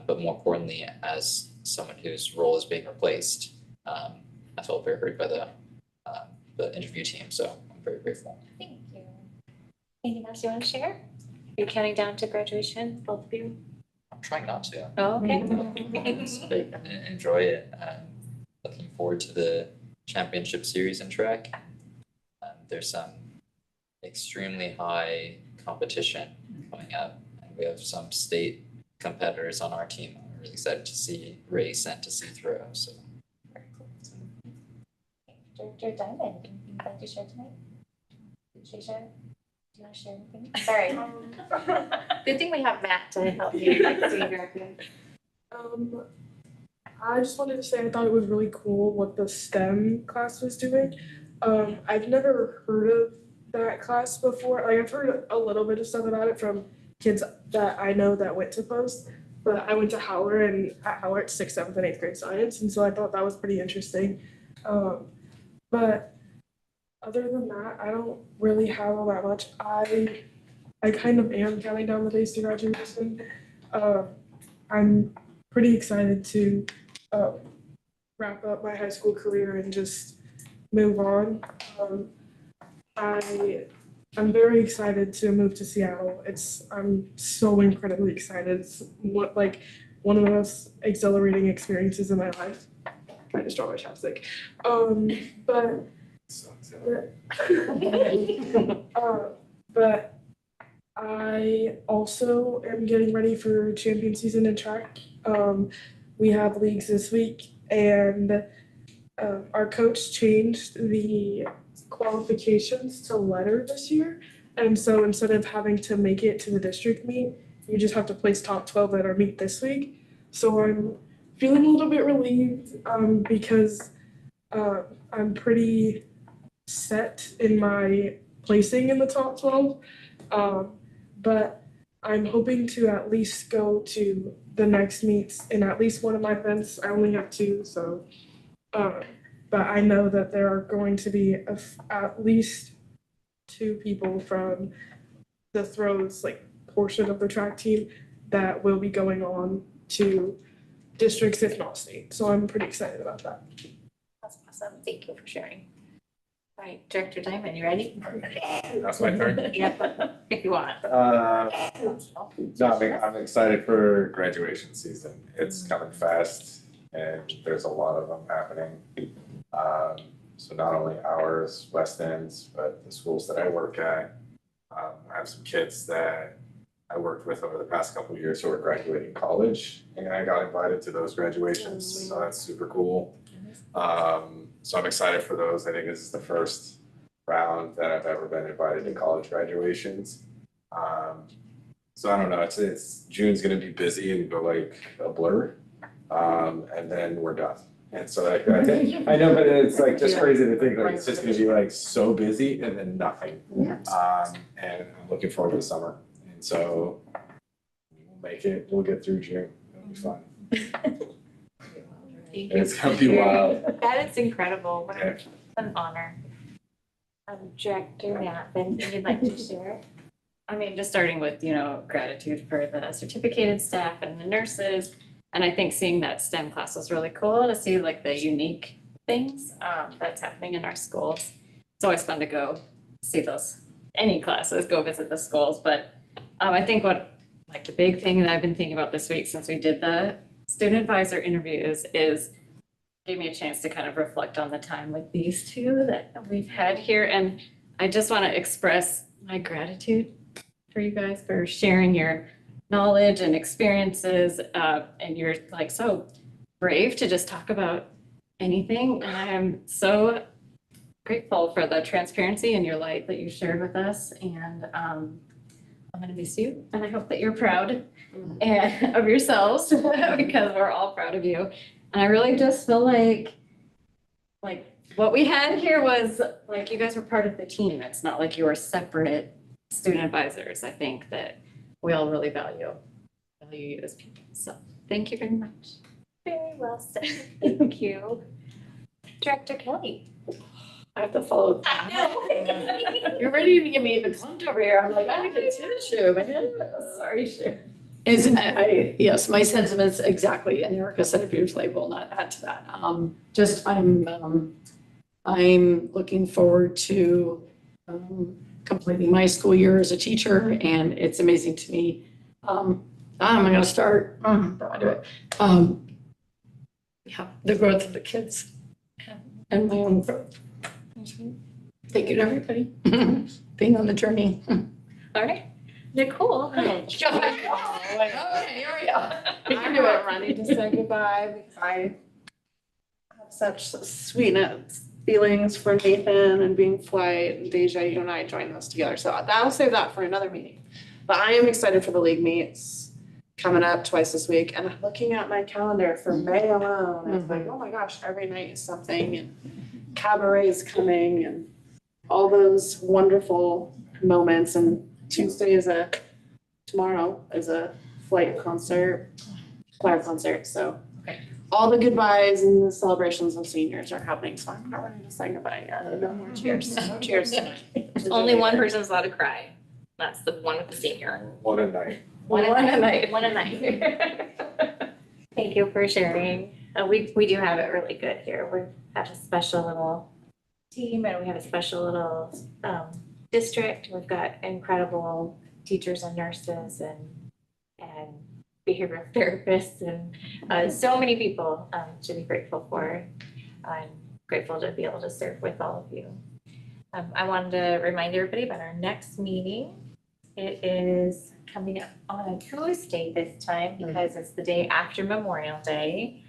S1: but more importantly, as someone whose role is being replaced. I felt very heard by the interview team, so I'm very grateful.
S3: Thank you. Anything else you want to share? Are you counting down to graduation, both of you?
S1: I'm trying not to.
S3: Oh, okay.
S1: Enjoy it. Looking forward to the championship series in track. There's some extremely high competition coming up, and we have some state competitors on our team. I'm really excited to see race and to see throw. So very cool.
S3: Director Diamond, anything you'd like to share tonight? Shasha, do you want to share anything? Sorry. Good thing we have Matt to help you.
S4: I just wanted to say I thought it was really cool what the STEM class was doing. I've never heard of that class before. Like I've heard a little bit of stuff about it from kids that I know that went to Post, but I went to Howard, and at Howard it's 6th, 7th, and 8th grade science, and so I thought that was pretty interesting. But other than that, I don't really have all that much. I kind of am counting down the days to graduation. I'm pretty excited to wrap up my high school career and just move on. I'm very excited to move to Seattle. I'm so incredibly excited. It's one of the most exhilarating experiences in my life. I just dropped my chapstick. But I also am getting ready for champion season in track. We have leagues this week, and our coach changed the qualifications to letter this year. And so instead of having to make it to the district meet, you just have to place top 12 at our meet this week. So I'm feeling a little bit relieved because I'm pretty set in my placing in the top 12. But I'm hoping to at least go to the next meets in at least one of my events. I only have 2, so but I know that there are going to be at least 2 people from the throws portion of the track team that will be going on to districts, if not state. So I'm pretty excited about that.
S3: That's awesome. Thank you for sharing. All right, Director Diamond, you ready?
S15: That's my turn.
S3: Yep, if you want.
S15: No, I'm excited for graduation season. It's coming fast and there's a lot of them happening. So not only ours, West End's, but the schools that I work at. I have some kids that I worked with over the past couple of years who are graduating college, and I got invited to those graduations, so that's super cool. So I'm excited for those. I think this is the first round that I've ever been invited to college graduations. So I don't know, it's June's gonna be busy and go like a blur, and then we're done. And so I know, but it's just crazy to think it's just gonna be so busy and then nothing. And I'm looking forward to the summer. And so we'll make it, we'll get through June. It'll be fun. It's gonna be wild.
S3: That is incredible. What an honor. Director Matt, anything you'd like to share?
S7: I mean, just starting with, gratitude for the certificated staff and the nurses. And I think seeing that STEM class was really cool to see the unique things that's happening in our schools. It's always fun to go see any classes, go visit the schools. But I think the big thing that I've been thinking about this week since we did the student advisor interviews is gave me a chance to kind of reflect on the time with these 2 that we've had here. And I just want to express my gratitude for you guys for sharing your knowledge and experiences, and you're so brave to just talk about anything. And I am so grateful for the transparency and your light that you shared with us. And I'm I'm gonna miss you, and I hope that you're proud and of yourselves because we're all proud of you. And I really just feel like what we had here was like you guys were part of the team. It's not like you were separate student advisors. I think that we all really value you as people. So thank you very much.
S3: Very well said. Thank you. Director Kelly.
S2: I have to follow. You're ready to give me the clump over here. I'm like, I need a tissue, man. Sorry, sure. Yes, my sentiments exactly, and Erica said it beautifully, will not add to that. I'm looking forward to completing my school year as a teacher, and it's amazing to me. I'm gonna start, yeah, the growth of the kids and my own growth. Thank you to everybody being on the journey.
S3: All right, Nicole.
S14: I'm not ready to say goodbye because I have such sweetness feelings for Nathan and being Flight and Deja. You and I joined those together, so I'll save that for another meeting. But I am excited for the league meets coming up twice this week, and I'm looking at my calendar for May alone. It's like, oh my gosh, every night is something, and cabaret's coming, and all those wonderful moments. And tomorrow is a Flight concert, choir concert. So all the goodbyes and the celebrations of seniors are happening. So I'm not ready to say goodbye yet. No more cheers. No cheers tonight.
S3: Only one person's allowed to cry. That's the one with the senior.
S15: One a night.
S3: One a night. One a night. Thank you for sharing. We do have it really good here. We have a special little team and we have a special little district. We've got incredible teachers and nurses and behavioral therapists and so many people to be grateful for. I'm grateful to be able to serve with all of you. I wanted to remind everybody about our next meeting. It is coming up on a Tuesday this time because it's the day after Memorial Day.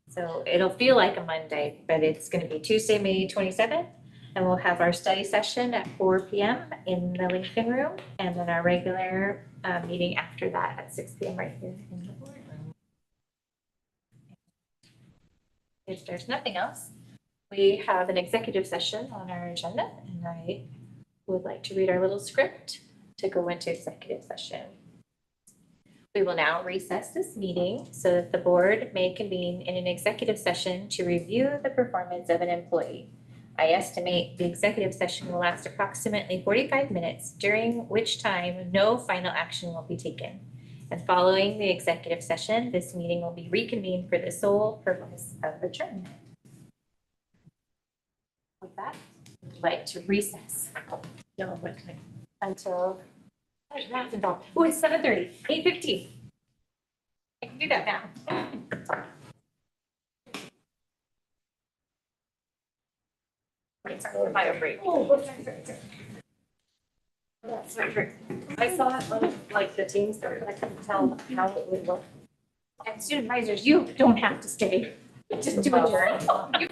S3: So it'll feel like a Monday, but it's going to be Tuesday, May 27th. And we'll have our study session at 4 p.m. in the Lincoln Room, and then our regular meeting after that at 6 p.m. right here in the boardroom. If there's nothing else, we have an executive session on our agenda, and I would like to read our little script to go into executive session. We will now recess this meeting so that the board may convene in an executive session to review the performance of an employee. I estimate the executive session will last approximately 45 minutes, during which time no final action will be taken. And following the executive session, this meeting will be reconvened for the sole purpose of adjournment. With that, I'd like to recess. No, but until, oh, it's 7:30, 8:15. I can do that now. Bio break. That's not true. I saw it on like the teams there, but I couldn't tell how it would look. And student advisors, you don't have to stay. Just do it. You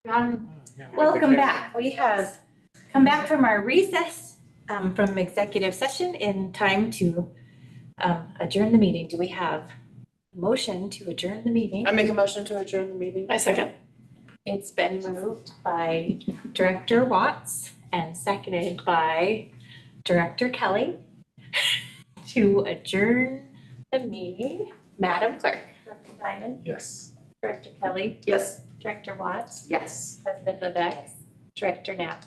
S3: Welcome back. We have come back from our recess from executive session in time to adjourn the meeting. Do we have a motion to adjourn the meeting?
S14: I make a motion to adjourn the meeting.
S2: I second.
S3: It's been moved by Director Watts and seconded by Director Kelly to adjourn the meeting. Madam Clerk. Director Diamond?
S15: Yes.
S3: Director Kelly?
S2: Yes.
S3: Director Watts?
S11: Yes.
S3: President Lebex? Director Knapp?